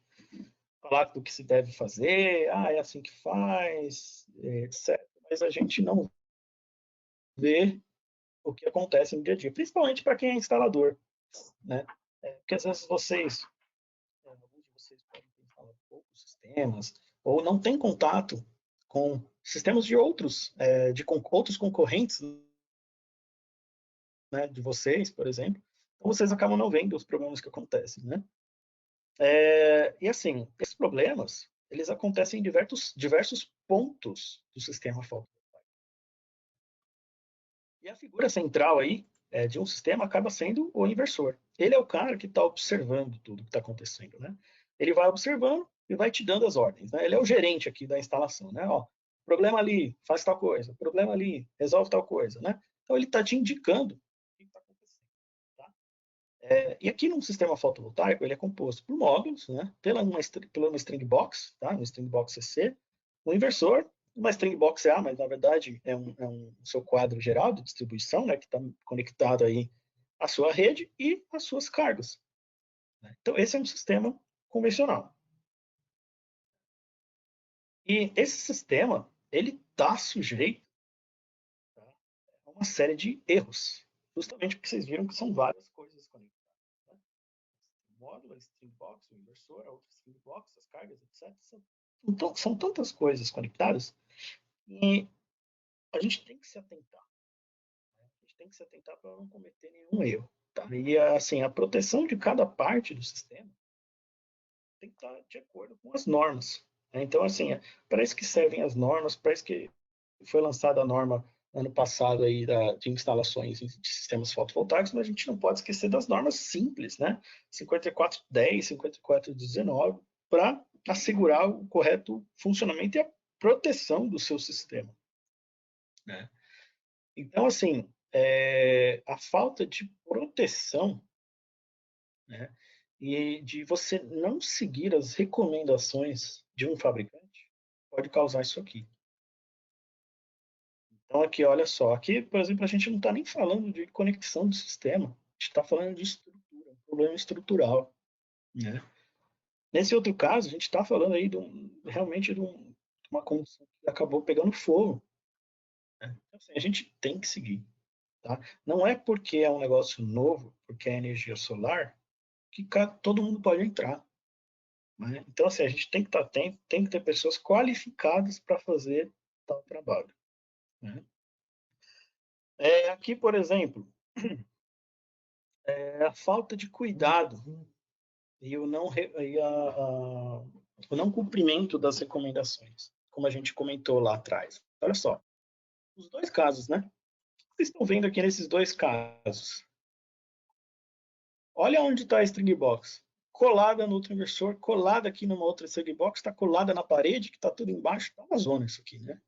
falar do que se deve fazer, é assim que faz, etc. Mas a gente não vê o que acontece no dia a dia, principalmente para quem é instalador. Né? Porque às vezes alguns de vocês podem ter instalado poucos sistemas, ou não tem contato com sistemas de outros concorrentes, né, de vocês, por exemplo, então vocês acabam não vendo os problemas que acontecem, né? E assim, esses problemas, eles acontecem em diversos pontos do sistema fotovoltaico. E a figura central aí de um sistema acaba sendo o inversor. Ele é o cara que está observando tudo que está acontecendo, né? Ele vai observando e vai te dando as ordens, né? Ele é o gerente aqui da instalação, né? Ó, problema ali, faz tal coisa. Problema ali, resolve tal coisa, né? Então ele está te indicando o que está acontecendo, tá? E aqui no sistema fotovoltaico, ele é composto por módulos, né? Pela uma string box, tá? Uma string box CC, um inversor, uma string box A, mas na verdade é um seu quadro geral de distribuição, né? Que está conectado aí à sua rede e às suas cargas. Né? Então, esse é um sistema convencional. E esse sistema, ele está sujeito, tá, a uma série de erros, justamente porque vocês viram que são várias coisas conectadas. Né? O módulo, a string box, o inversor, a outra string box, as cargas, etc. São tantas coisas conectadas e a gente tem que se atentar. Né? A gente tem que se atentar para não cometer nenhum erro. Tá? E assim, a proteção de cada parte do sistema tem que estar de acordo com as normas. Né? Então, assim, para isso que servem as normas, para isso que foi lançada a norma ano passado aí de instalações de sistemas fotovoltaicos, mas a gente não pode esquecer das normas simples, né? 5410, 5419, para assegurar o correto funcionamento e a proteção do seu sistema. Né? Então, assim, a falta de proteção, né, e de você não seguir as recomendações de um fabricante pode causar isso aqui. Então, aqui, olha só, aqui, por exemplo, a gente não está nem falando de conexão do sistema, a gente está falando de estrutura, um problema estrutural. Né? Nesse outro caso, a gente está falando aí realmente de uma condição que acabou pegando fogo. Né? Então, assim, a gente tem que seguir. Tá? Não é porque é um negócio novo, porque é energia solar, que todo mundo pode entrar. Né? Então, assim, a gente tem que estar atento, tem que ter pessoas qualificadas para fazer tal trabalho. Né? Aqui, por exemplo, a falta de cuidado e o não cumprimento das recomendações, como a gente comentou lá atrás. Olha só, os dois casos, né? Vocês estão vendo aqui nesses dois casos. Olha onde está a string box. Colada no outro inversor, colada aqui numa outra string box, está colada na parede, que está tudo embaixo. Está uma zona isso aqui, né?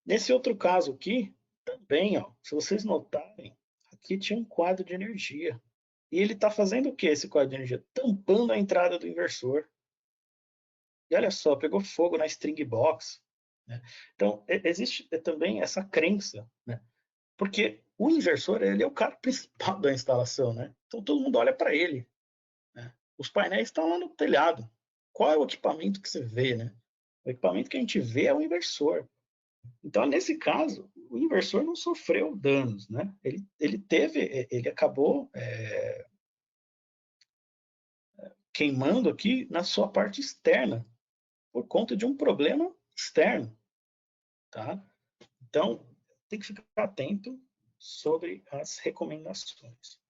Nesse outro caso aqui, também, ó, se vocês notarem, aqui tinha um quadro de energia. E ele está fazendo o que esse quadro de energia? Tampando a entrada do inversor. E olha só, pegou fogo na string box. Né? Então, existe também essa crença, né? Porque o inversor ele é o cara principal da instalação. Né? Então, todo mundo olha para ele. Né? Os painéis estão lá no telhado. Qual é o equipamento que você vê? Né? O equipamento que a gente vê é o inversor. Então, nesse caso, o inversor não sofreu danos, né? Ele acabou queimando aqui na sua parte externa, por conta de um problema externo, tá? Então, tem que ficar atento sobre as recomendações.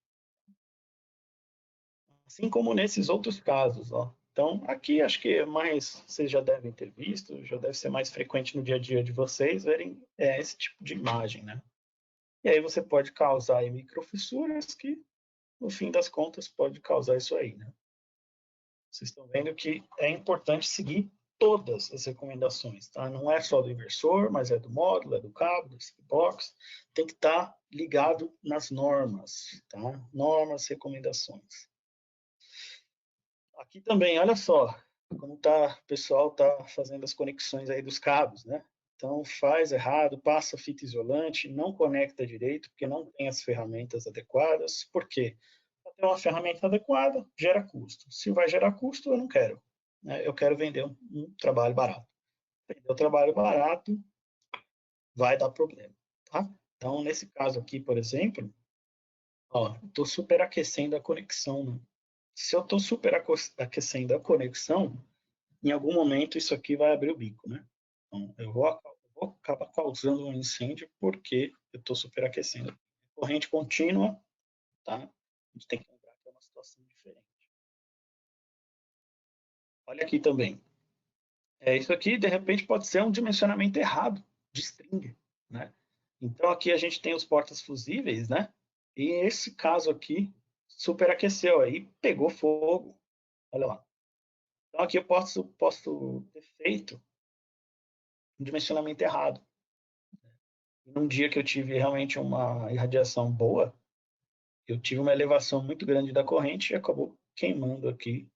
Assim como nesses outros casos, ó. Então, aqui acho que mais vocês já devem ter visto, já deve ser mais frequente no dia a dia de vocês verem esse tipo de imagem, né? E aí você pode causar aí microfissuras que, no fim das contas, pode causar isso aí, né? Vocês estão vendo que é importante seguir todas as recomendações, tá? Não é só do inversor, mas é do módulo, é do cabo, do box. Tem que estar ligado nas normas, tá? Normas, recomendações. Aqui também, olha só, como tá, o pessoal tá fazendo as conexões aí dos cabos, né? Então faz errado, passa fita isolante, não conecta direito, porque não tem as ferramentas adequadas. Por quê? Para ter uma ferramenta adequada, gera custo. Se vai gerar custo, eu não quero. Né? Eu quero vender um trabalho barato. Vender o trabalho barato vai dar problema. Tá? Então, nesse caso aqui, por exemplo, estou superaquecendo a conexão. Né? Se eu estou superaquecendo a conexão, em algum momento isso aqui vai abrir o bico, né? Então, eu vou acabar causando um incêndio porque eu estou superaquecendo. Corrente contínua, tá? A gente tem que lembrar que é uma situação diferente. Olha aqui também. Isso aqui, de repente, pode ser um dimensionamento errado de string, né? Então, aqui a gente tem os portas fusíveis, né? E esse caso aqui superaqueceu aí, pegou fogo. Olha lá. Então, aqui eu posso ter feito um dimensionamento errado. Num dia que eu tive realmente uma irradiação boa, eu tive uma elevação muito grande da corrente e acabou queimando aqui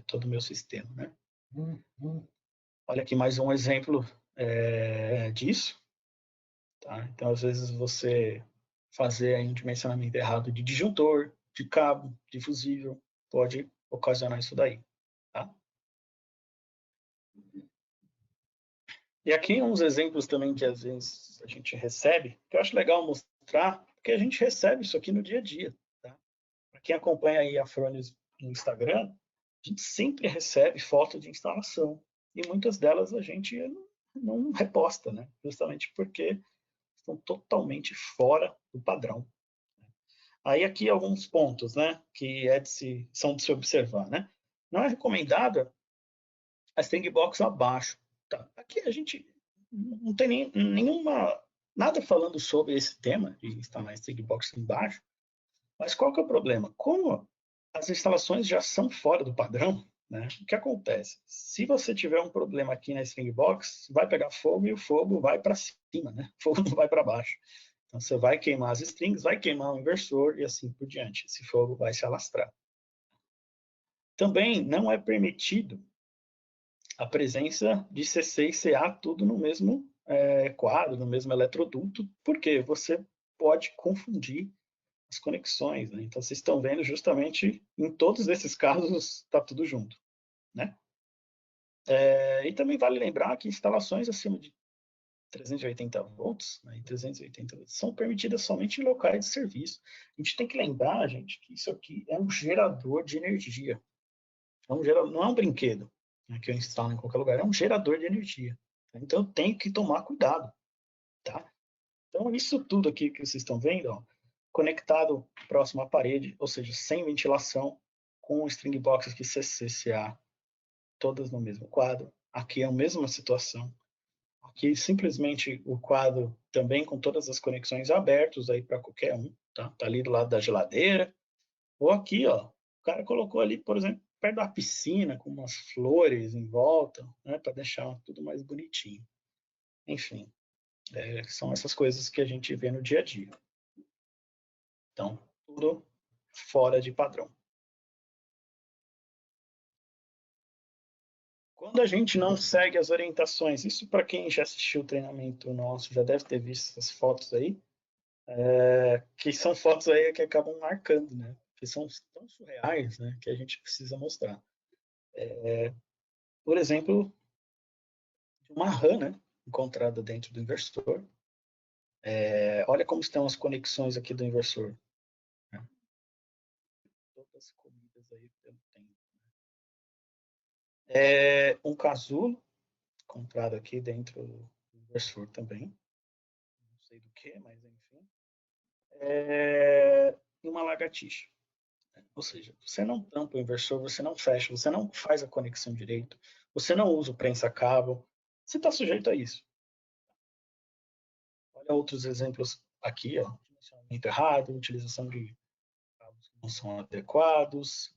todo o meu sistema, né? Olha aqui mais um exemplo disso. Tá? Então, às vezes, você fazer aí um dimensionamento errado de disjuntor, de cabo, de fusível, pode ocasionar isso daí. Tá? E aqui uns exemplos também que às vezes a gente recebe, que eu acho legal mostrar, porque a gente recebe isso aqui no dia a dia. Tá? Para quem acompanha aí a Fronius no Instagram, a gente sempre recebe foto de instalação. E muitas delas a gente não reposta, né? Justamente porque estão totalmente fora do padrão. Aí aqui alguns pontos, né, que são de se observar, né? Não é recomendada a string box abaixo. Tá? Aqui a gente não tem nada falando sobre esse tema de instalar string box embaixo, mas qual que é o problema? Como as instalações já são fora do padrão, né, o que acontece? Se você tiver um problema aqui na string box, vai pegar fogo e o fogo vai para cima, né? O fogo não vai para baixo. Então, você vai queimar as strings, vai queimar o inversor e assim por diante. Esse fogo vai se alastrar. Também não é permitido a presença de CC e CA tudo no mesmo quadro, no mesmo eletroduto, porque você pode confundir as conexões. Né? Então, vocês estão vendo justamente em todos esses casos está tudo junto. Né? E também vale lembrar que instalações acima de 380 volts, né, e 380 volts, são permitidas somente em locais de serviço. A gente tem que lembrar, gente, que isso aqui é um gerador de energia. Não é um brinquedo, né, que eu instalo em qualquer lugar, é um gerador de energia. Então eu tenho que tomar cuidado. Tá? Então isso tudo aqui que vocês estão vendo, ó, conectado próximo à parede, ou seja, sem ventilação, com string box aqui CCCA, todas no mesmo quadro. Aqui é a mesma situação. Aqui simplesmente o quadro também com todas as conexões abertos aí para qualquer um, tá? Tá ali do lado da geladeira. Ou aqui, ó, o cara colocou ali, por exemplo, perto da piscina com umas flores em volta, né, para deixar tudo mais bonitinho. Enfim, são essas coisas que a gente vê no dia a dia. Então, tudo fora de padrão. Quando a gente não segue as orientações, isso para quem já assistiu o treinamento nosso, já deve ter visto essas fotos aí, que são fotos aí que acabam marcando, né? Que são tão surreais, né? Que a gente precisa mostrar. Por exemplo, uma RAM, né? Encontrada dentro do inversor. Olha como estão as conexões aqui do inversor. Né? Todas comidas aí pelo tempo. Um casulo comprado aqui dentro do inversor também. Não sei do que, mas enfim. E uma lagartixa. Ou seja, você não tampa o inversor, você não fecha, você não faz a conexão direito, você não usa o prensa-cabo, você está sujeito a isso. Olha outros exemplos aqui, ó, dimensionamento errado, utilização de cabos que não são adequados,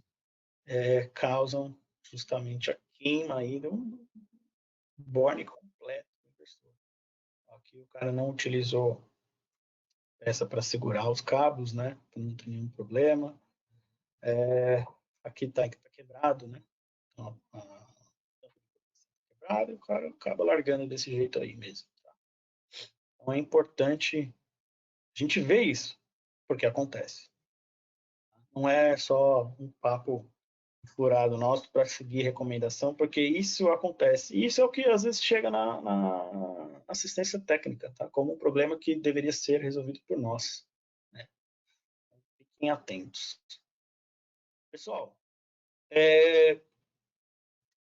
causam justamente a queima aí do borne completo do inversor. Aqui o cara não utilizou peça para segurar os cabos, né, para não ter nenhum problema. Aqui está quebrado, né? Então, quebrado, e o cara acaba largando desse jeito aí mesmo. Tá? Então é importante a gente ver isso, porque acontece. Não é só um papo furado nosso para seguir recomendação, porque isso acontece. E isso é o que às vezes chega na assistência técnica, tá? Como um problema que deveria ser resolvido por nós. Né? Fiquem atentos. Pessoal,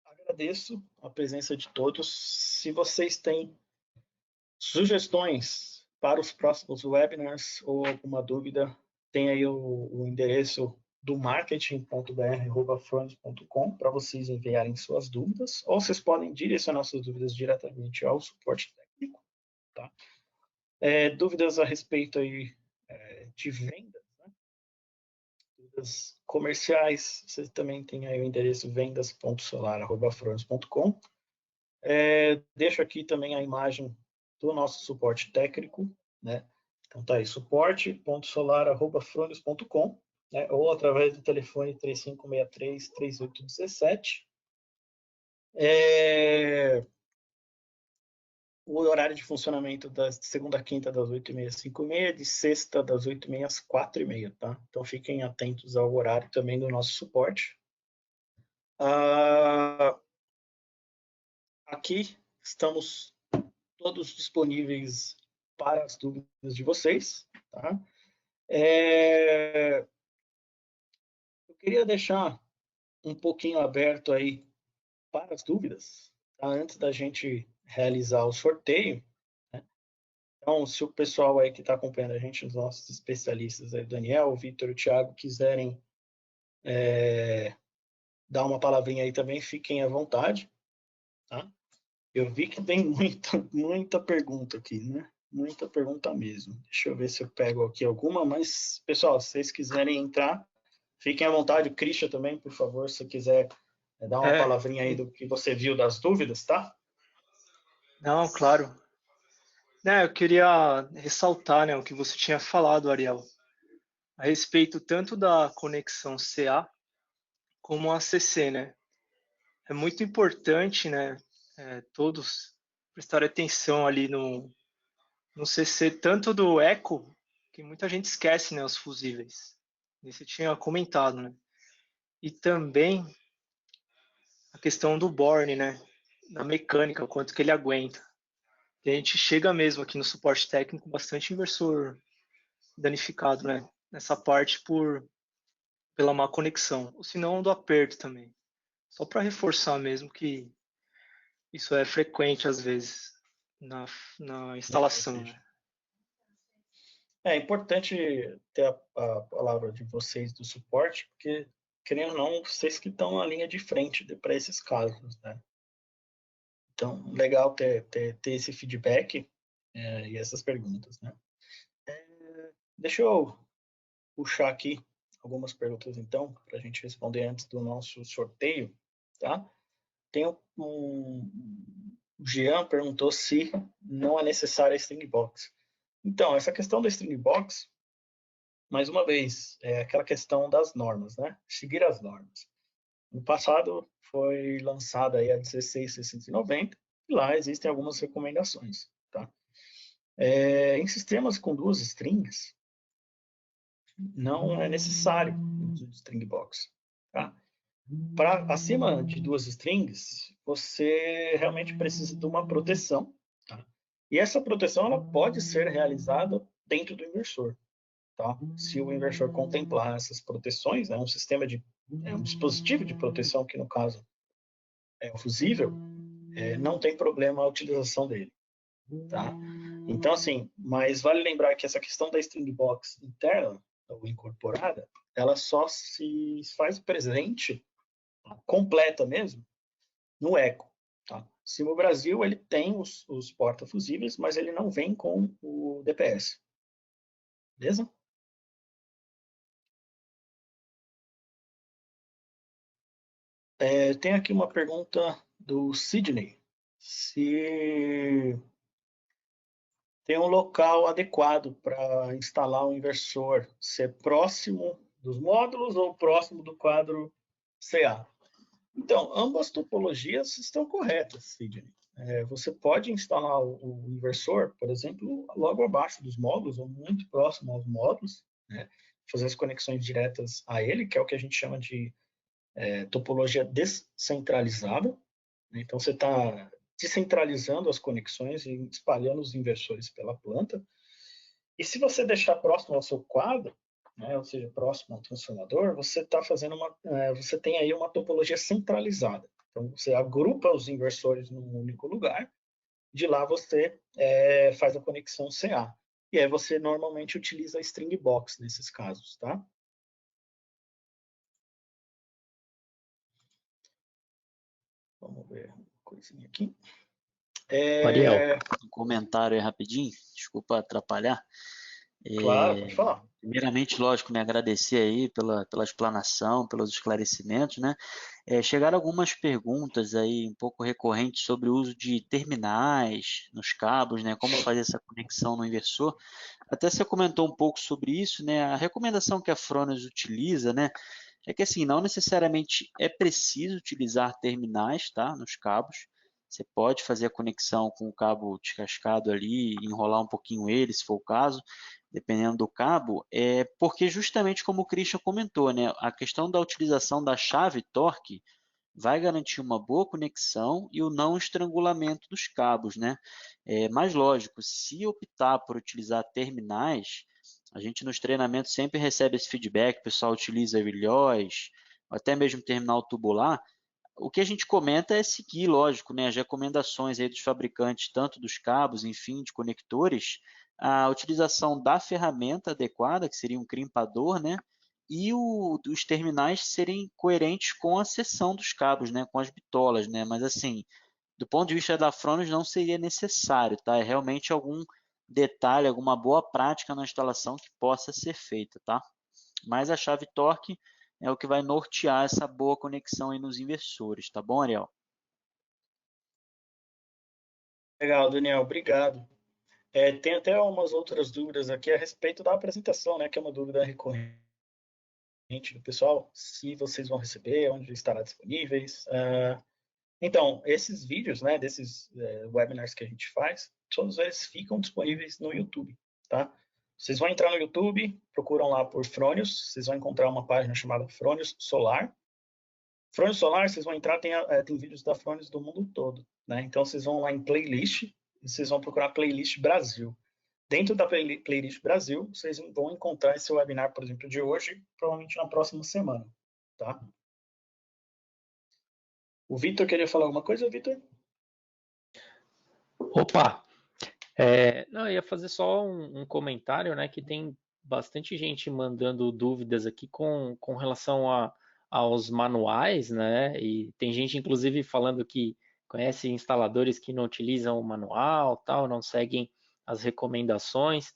agradeço a presença de todos. Se vocês têm sugestões para os próximos webinars ou alguma dúvida, tem aí o endereço do marketing.br@front.com para vocês enviarem suas dúvidas, ou vocês podem direcionar suas dúvidas diretamente ao suporte técnico. Tá? Dúvidas a respeito aí, de vendas, né? Dúvidas comerciais, você também tem aí o endereço vendas.solar@front.com. Deixo aqui também a imagem do nosso suporte técnico, né? Então tá aí, suporte.solar@fronius.com, né, ou através do telefone 3563-3817. O horário de funcionamento da segunda a quinta, das 8h30 às 5h30, de sexta, das 8h30 às 4h30, tá? Então fiquem atentos ao horário também do nosso suporte. Aqui estamos todos disponíveis para as dúvidas de vocês, tá? Eu queria deixar um pouquinho aberto aí para as dúvidas, tá? Antes da gente realizar o sorteio, né? Então, se o pessoal aí que está acompanhando a gente, os nossos especialistas, aí, Daniel, o Vitor e o Thiago, quiserem dar uma palavrinha aí também, fiquem à vontade, tá? Eu vi que tem muita pergunta aqui, né? Muita pergunta mesmo. Deixa eu ver se eu pego aqui alguma, mas, pessoal, se vocês quiserem entrar, fiquem à vontade. O Christian também, por favor, se quiser dar uma palavrinha aí do que você viu das dúvidas, tá? Não, claro. Eu queria ressaltar, né, o que você tinha falado, Ariel, a respeito tanto da conexão CA como a CC, né? É muito importante, né, todos prestarem atenção ali no CC, tanto do eco, que muita gente esquece, né, os fusíveis. Você tinha comentado, né? E também a questão do Borne, né? Da mecânica, o quanto que ele aguenta. E a gente chega mesmo aqui no suporte técnico bastante inversor danificado, né? Nessa parte pela má conexão, ou se não do aperto também. Só para reforçar mesmo que isso é frequente às vezes na instalação, né? É importante ter a palavra de vocês do suporte, porque, querendo ou não, vocês que estão na linha de frente para esses casos, né? Então, legal ter esse feedback e essas perguntas, né? Deixa eu puxar aqui algumas perguntas, então, para a gente responder antes do nosso sorteio, tá? O Jean perguntou se não é necessária a string box. Então, essa questão da string box, mais uma vez, é aquela questão das normas, né? Seguir as normas. No passado foi lançada aí a 16690 e lá existem algumas recomendações, tá? Em sistemas com duas strings, não é necessário o uso de string box, tá? Acima de duas strings, você realmente precisa de uma proteção, tá? E essa proteção ela pode ser realizada dentro do inversor, tá? Se o inversor contemplar essas proteções, um sistema um dispositivo de proteção que no caso é o fusível, não tem problema a utilização dele, tá? Então assim, mas vale lembrar que essa questão da string box interna ou incorporada, ela só se faz presente completa mesmo no Eco. Tá? Se no Brasil ele tem os porta-fusíveis, mas ele não vem com o DPS. Beleza? Tem aqui uma pergunta do Sidney. Se tem um local adequado para instalar um inversor, se é próximo dos módulos ou próximo do quadro CA. Então, ambas topologias estão corretas, Sidney. Você pode instalar o inversor, por exemplo, logo abaixo dos módulos, ou muito próximo aos módulos, né? Fazer as conexões diretas a ele, que é o que a gente chama de topologia descentralizada. Então, você está descentralizando as conexões e espalhando os inversores pela planta. E se você deixar próximo ao seu quadro, né, ou seja, próximo ao transformador, você está fazendo você tem aí uma topologia centralizada. Então você agrupa os inversores num único lugar, de lá você faz a conexão CA. E aí você normalmente utiliza a string box nesses casos, tá? Vamos ver uma coisinha aqui. Ariel, um comentário aí rapidinho, desculpa atrapalhar. Claro, pode falar. Primeiramente, lógico, me agradecer aí pela explanação, pelos esclarecimentos, né? Chegaram algumas perguntas aí um pouco recorrentes sobre o uso de terminais nos cabos, né? Como fazer essa conexão no inversor. Até você comentou um pouco sobre isso, né? A recomendação que a Fronius utiliza, né? É que assim, não necessariamente é preciso utilizar terminais, tá? Nos cabos. Você pode fazer a conexão com o cabo descascado ali, enrolar um pouquinho ele, se for o caso, dependendo do cabo, porque justamente como o Christian comentou, né, a questão da utilização da chave torque vai garantir uma boa conexão e o não estrangulamento dos cabos, né? Mas lógico, se optar por utilizar terminais, a gente nos treinamentos sempre recebe esse feedback, o pessoal utiliza relós, até mesmo terminal tubular. O que a gente comenta é seguir, lógico, né, as recomendações aí dos fabricantes, tanto dos cabos, enfim, de conectores, a utilização da ferramenta adequada, que seria um crimpador, né, e os terminais serem coerentes com a seção dos cabos, né, com as bitolas, né, mas assim, do ponto de vista da Fronius não seria necessário, tá? É realmente algum detalhe, alguma boa prática na instalação que possa ser feita, tá? Mas a chave torque é o que vai nortear essa boa conexão aí nos inversores, tá bom, Ariel? Legal, Daniel, obrigado. Tem até umas outras dúvidas aqui a respeito da apresentação, né? Que é uma dúvida recorrente do pessoal, se vocês vão receber, onde estará disponíveis. Então, esses vídeos, né, desses webinars que a gente faz, todos eles ficam disponíveis no YouTube, tá? Vocês vão entrar no YouTube, procuram lá por Fronius, vocês vão encontrar uma página chamada Fronius Solar. Fronius Solar, vocês vão entrar, tem vídeos da Fronius do mundo todo, né? Então, vocês vão lá em playlist, e vocês vão procurar playlist Brasil. Dentro da playlist Brasil, vocês vão encontrar esse webinar, por exemplo, de hoje, provavelmente na próxima semana, tá? O Vitor queria falar alguma coisa, Vitor? Opa! Não, eu ia fazer só um comentário, né? Que tem bastante gente mandando dúvidas aqui com relação aos manuais, né? E tem gente, inclusive, falando que conhece instaladores que não utilizam o manual, tal, não seguem as recomendações.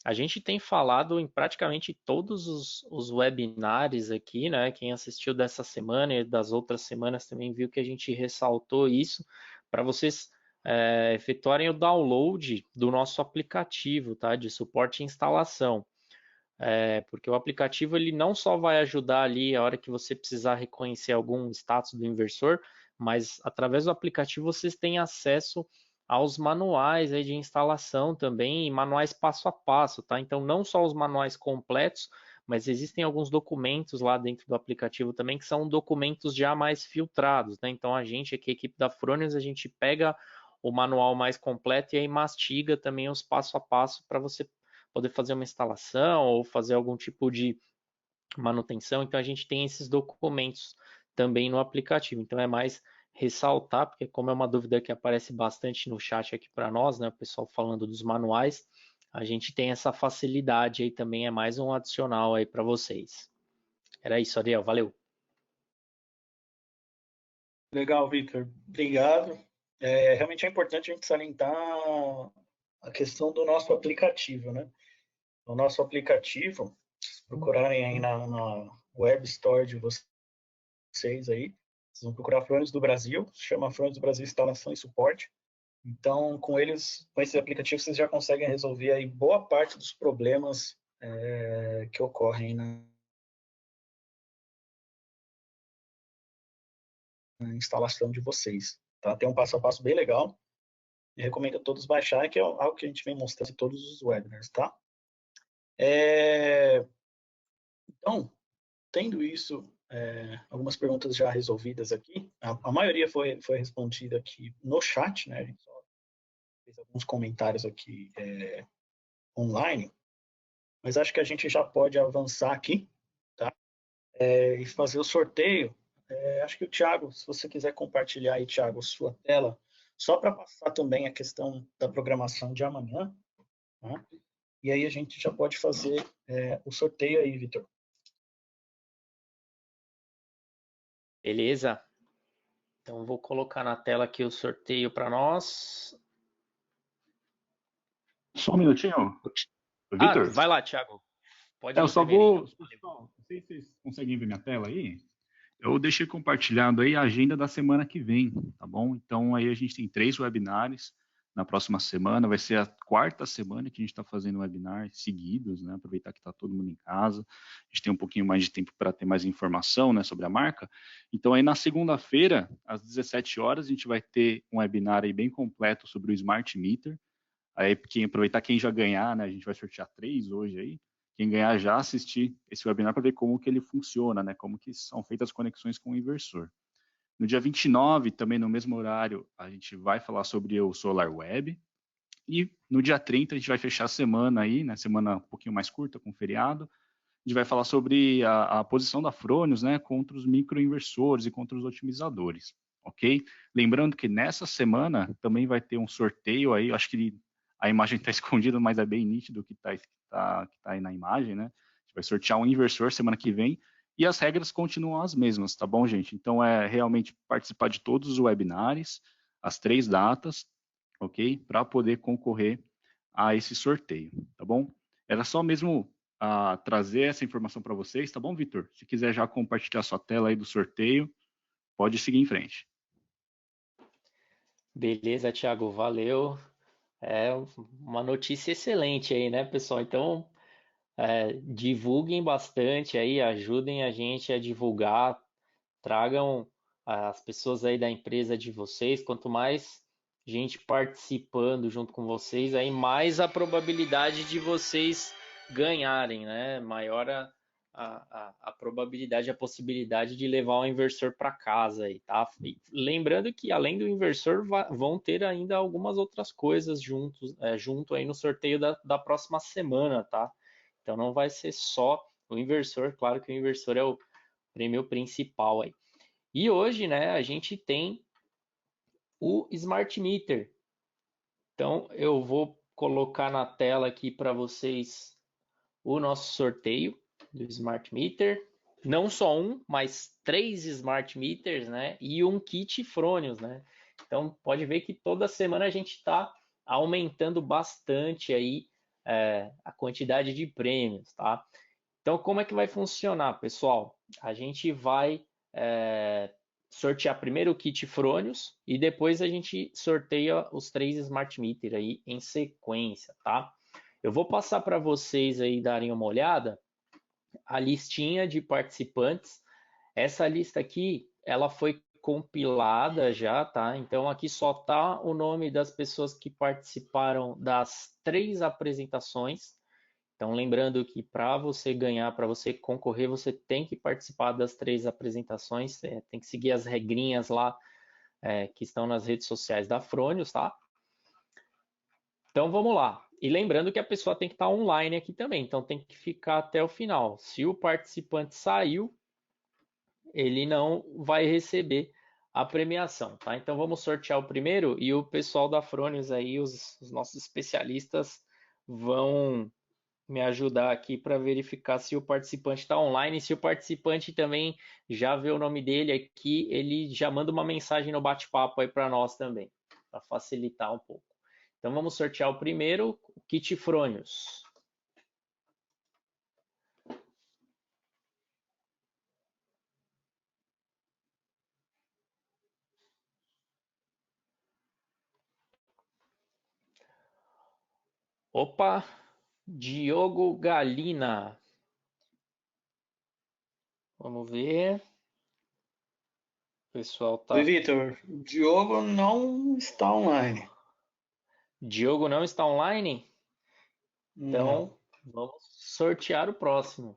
A gente tem falado em praticamente todos os webinars aqui, né? Quem assistiu dessa semana e das outras semanas também viu que a gente ressaltou isso para vocês efetuarem o download do nosso aplicativo, tá? De suporte e instalação. Porque o aplicativo ele não só vai ajudar ali a hora que você precisar reconhecer algum status do inversor, mas através do aplicativo vocês têm acesso aos manuais aí de instalação também, e manuais passo a passo, tá? Então não só os manuais completos, mas existem alguns documentos lá dentro do aplicativo também que são documentos já mais filtrados, né? Então a gente aqui, a equipe da Fronius, a gente pega o manual mais completo e aí mastiga também os passo a passo para você poder fazer uma instalação ou fazer algum tipo de manutenção. Então a gente tem esses documentos também no aplicativo. Então é mais ressaltar, porque como é uma dúvida que aparece bastante no chat aqui para nós, né, o pessoal falando dos manuais, a gente tem essa facilidade aí também, é mais um adicional aí para vocês. Era isso, Ariel, valeu. Legal, Victor. Obrigado. Realmente é importante a gente salientar a questão do nosso aplicativo, né? O nosso aplicativo, se procurarem aí na Web Store de vocês aí, vocês vão procurar Fronius do Brasil, se chama Fronius do Brasil Instalação e Suporte. Então, com esse aplicativo, vocês já conseguem resolver aí boa parte dos problemas que ocorrem na instalação de vocês. Tá? Tem um passo a passo bem legal. E recomendo a todos baixarem, que é algo que a gente vem mostrando em todos os webinars, tá? Então, tendo isso, algumas perguntas já resolvidas aqui, a maioria foi respondida aqui no chat, né? A gente só fez alguns comentários aqui online, mas acho que a gente já pode avançar aqui, tá? E fazer o sorteio. Acho que o Thiago, se você quiser compartilhar aí, Thiago, sua tela, só para passar também a questão da programação de amanhã, tá? E aí a gente já pode fazer o sorteio aí, Vitor. Beleza? Então vou colocar na tela aqui o sorteio para nós. Só um minutinho. Vitor, vai lá, Thiago. Pode eu ir só primeiro, vou... Pessoal, não sei se vocês conseguem ver minha tela aí. Eu deixei compartilhado aí a agenda da semana que vem, tá bom? Então aí a gente tem 3 webinários na próxima semana, vai ser a 4ª semana que a gente está fazendo webinar seguidos, né? Aproveitar que está todo mundo em casa, a gente tem um pouquinho mais de tempo para ter mais informação, né, sobre a marca. Então aí na segunda-feira, às 17 horas, a gente vai ter um webinar aí bem completo sobre o Smart Meter. Aí aproveitar quem já ganhar, né? A gente vai sortear 3 hoje aí. Quem ganhar já assistir esse webinar para ver como que ele funciona, né? Como que são feitas as conexões com o inversor. No dia 29, também no mesmo horário, a gente vai falar sobre o SolarWeb. E no dia 30, a gente vai fechar a semana aí, né? Semana um pouquinho mais curta, com feriado. A gente vai falar sobre a posição da Fronius, né? Contra os microinversores e contra os otimizadores, ok? Lembrando que nessa semana também vai ter um sorteio aí, eu acho que a imagem está escondida, mas é bem nítido que tá aí na imagem, né? A gente vai sortear um inversor semana que vem e as regras continuam as mesmas, tá bom, gente? Então é realmente participar de todos os webinars, as 3 datas, ok? Para poder concorrer a esse sorteio, tá bom? Era só mesmo trazer essa informação para vocês, tá bom, Vitor? Se quiser já compartilhar sua tela aí do sorteio, pode seguir em frente. Beleza, Thiago, valeu. É uma notícia excelente aí, né, pessoal? Então, divulguem bastante aí, ajudem a gente a divulgar, tragam as pessoas aí da empresa de vocês. Quanto mais gente participando junto com vocês, aí mais a probabilidade de vocês ganharem, né? Maior a probabilidade, a possibilidade de levar o inversor para casa aí, tá? E lembrando que além do inversor vão ter ainda algumas outras coisas junto aí no sorteio da próxima semana, tá? Então não vai ser só o inversor, claro que o inversor é o prêmio principal aí. E hoje, né, a gente tem o Smart Meter. Então eu vou colocar na tela aqui para vocês o nosso sorteio do Smart Meter. Não só um, mas 3 Smart Meters, né? E um kit Fronius, né? Então pode ver que toda semana a gente está aumentando bastante aí a quantidade de prêmios, tá? Então como é que vai funcionar, pessoal? A gente vai sortear primeiro o kit Fronius e depois a gente sorteia os 3 Smart Meter aí em sequência, tá? Eu vou passar para vocês aí darem uma olhada a listinha de participantes. Essa lista aqui, ela foi compilada já, tá? Então aqui só tá o nome das pessoas que participaram das 3 apresentações. Então lembrando que para você ganhar, para você concorrer, você tem que participar das 3 apresentações, tem que seguir as regrinhas lá que estão nas redes sociais da Fronius, tá? Então vamos lá. E lembrando que a pessoa tem que estar online aqui também, então tem que ficar até o final. Se o participante saiu, ele não vai receber a premiação, tá? Então vamos sortear o primeiro e o pessoal da Fronius aí, os nossos especialistas, vão me ajudar aqui para verificar se o participante está online. Se o participante também já vê o nome dele aqui, ele já manda uma mensagem no bate-papo aí para nós também, para facilitar um pouco. Então vamos sortear o primeiro, o kit Fronius. Opa, Diogo Galina. Vamos ver. O pessoal tá. Oi, Vitor. Diogo não está online. Diogo não está online? Então, Não. vamos sortear o próximo.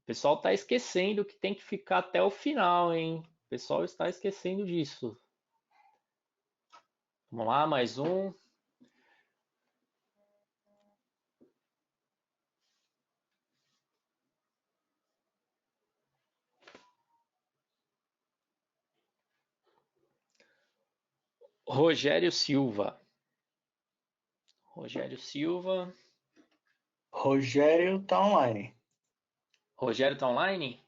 O pessoal está esquecendo que tem que ficar até o final, hein? O pessoal está esquecendo disso. Vamos lá, mais um. Rogério Silva. Rogério Silva. Rogério está online. Rogério está online?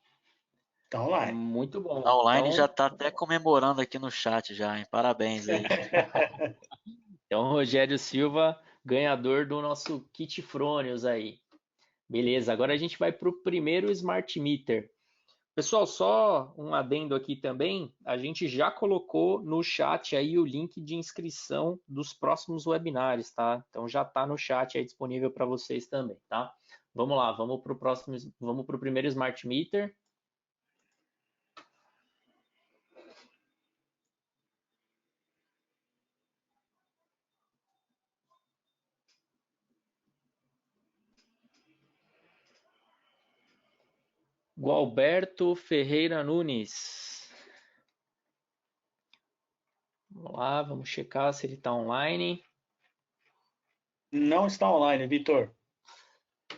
Está online. Muito bom. Tá online Então, já tá até comemorando aqui no chat já, hein? Parabéns aí. Então, Rogério Silva ganhador do nosso kit Fronius aí. Beleza, agora a gente vai para o primeiro Smart Meter. Pessoal, só um adendo aqui também, a gente já colocou no chat aí o link de inscrição dos próximos webinários, tá? Então já está no chat aí disponível para vocês também, tá? Vamos lá, vamos para o próximo, vamos para o primeiro Smart Meter. Gualberto Ferreira Nunes. Vamos lá, vamos checar se ele está online. Não está online, Vitor.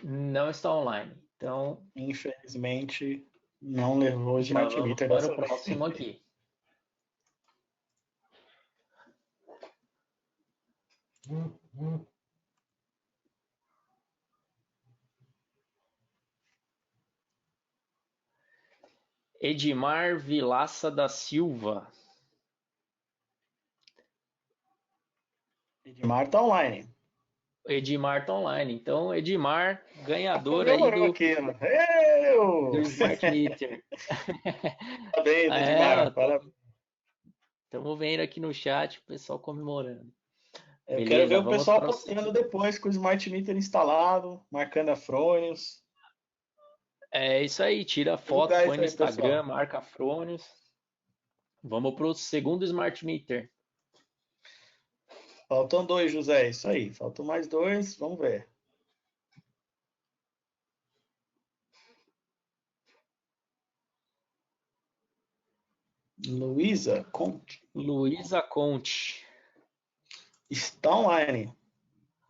Não está online. Então, infelizmente, não levou o já Smart vamos Meter para dessa o vez. próximo aqui. Edmar Vilaça da Silva. Edmar está online. Edmar está online. Então, Edmar, ganhador aí Comemorou aqui, do Smart Meter. Parabéns, Edmar. Estamos vendo aqui no chat o pessoal comemorando. Eu Beleza, quero ver o vamos pessoal prosseguir. postando depois com o Smart Meter instalado, marcando a Fronius. É isso aí, tira foto, Divulgar põe no isso aí, Instagram, pessoal. marca Fronius. Vamos para o segundo Smart Meter. Faltam 2, José. Isso aí. Faltam mais 2. Vamos ver. Luísa Conte. Luísa Conte. Está online.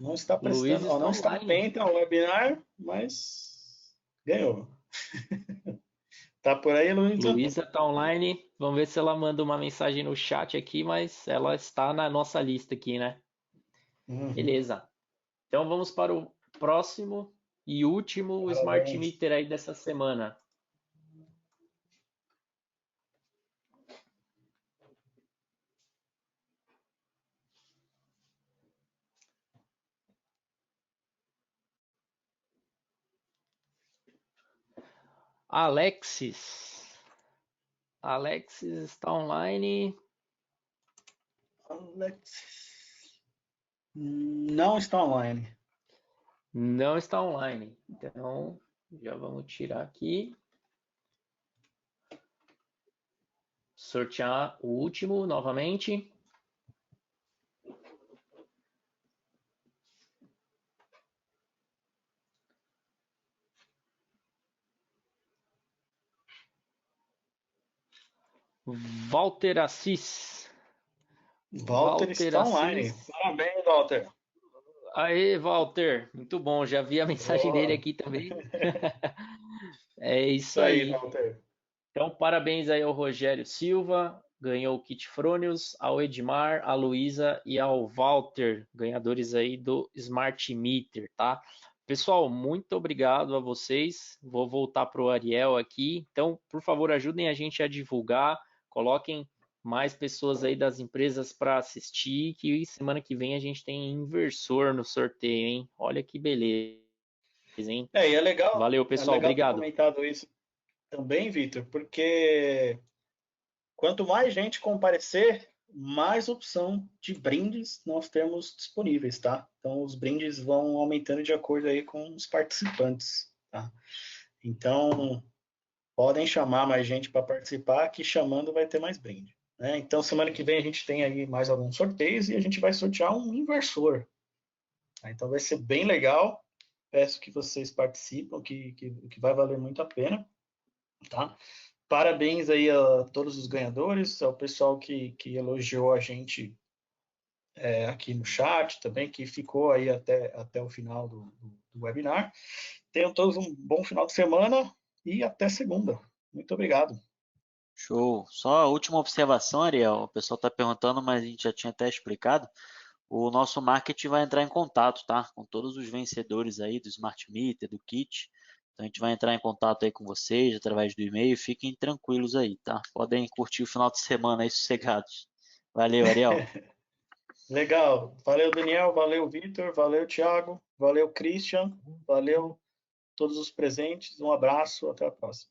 Não está prestando, Luísa não está está online. atenta ao webinar, mas ganhou. Tá por aí, Luísa? Luísa está online. Vamos ver se ela manda uma mensagem no chat aqui, mas ela está na nossa lista aqui, né? Uhum. Beleza. Então vamos para o próximo e último Smart Parabéns. Meter aí dessa semana. Alexis. Alexis está online. Alexis. Não está online. Não está online. Então, já vamos tirar aqui. Sortear o último novamente. Walter Assis. Walter está online. Parabéns, Walter. Aê, Walter. Muito bom. Já vi a mensagem dele aqui também. É isso aí. Walter. Então, parabéns aí ao Rogério Silva, ganhou o kit Fronius, ao Edmar, à Luísa e ao Walter, ganhadores aí do Smart Meter, tá? Pessoal, muito obrigado a vocês. Vou voltar para o Ariel aqui. Então, por favor, ajudem a gente a divulgar, coloquem mais pessoas aí das empresas para assistir, que semana que vem a gente tem inversor no sorteio, hein? Olha que beleza, hein? E é legal. Valeu, pessoal. É legal ter Obrigado. comentado isso também, Vitor, porque quanto mais gente comparecer, mais opção de brindes nós temos disponíveis, tá? Então os brindes vão aumentando de acordo aí com os participantes, tá? Então podem chamar mais gente para participar, que chamando vai ter mais brinde, né? Então semana que vem a gente tem aí mais alguns sorteios e a gente vai sortear um inversor. Tá? Então vai ser bem legal. Peço que vocês participem, que vai valer muito a pena, tá? Parabéns aí a todos os ganhadores, ao pessoal que elogiou a gente aqui no chat também, que ficou aí até o final do webinar. Tenham todos um bom final de semana e até segunda. Muito obrigado. Show. Só a última observação, Ariel. O pessoal está perguntando, mas a gente já tinha até explicado. O nosso marketing vai entrar em contato, tá? Com todos os vencedores aí do Smart Meter, do kit. Então a gente vai entrar em contato aí com vocês através do e-mail. Fiquem tranquilos aí, tá? Podem curtir o final de semana aí sossegados. Valeu, Ariel. Legal. Valeu, Daniel. Valeu, Vitor. Valeu, Thiago. Valeu, Christian. Valeu todos os presentes. Um abraço. Até a próxima.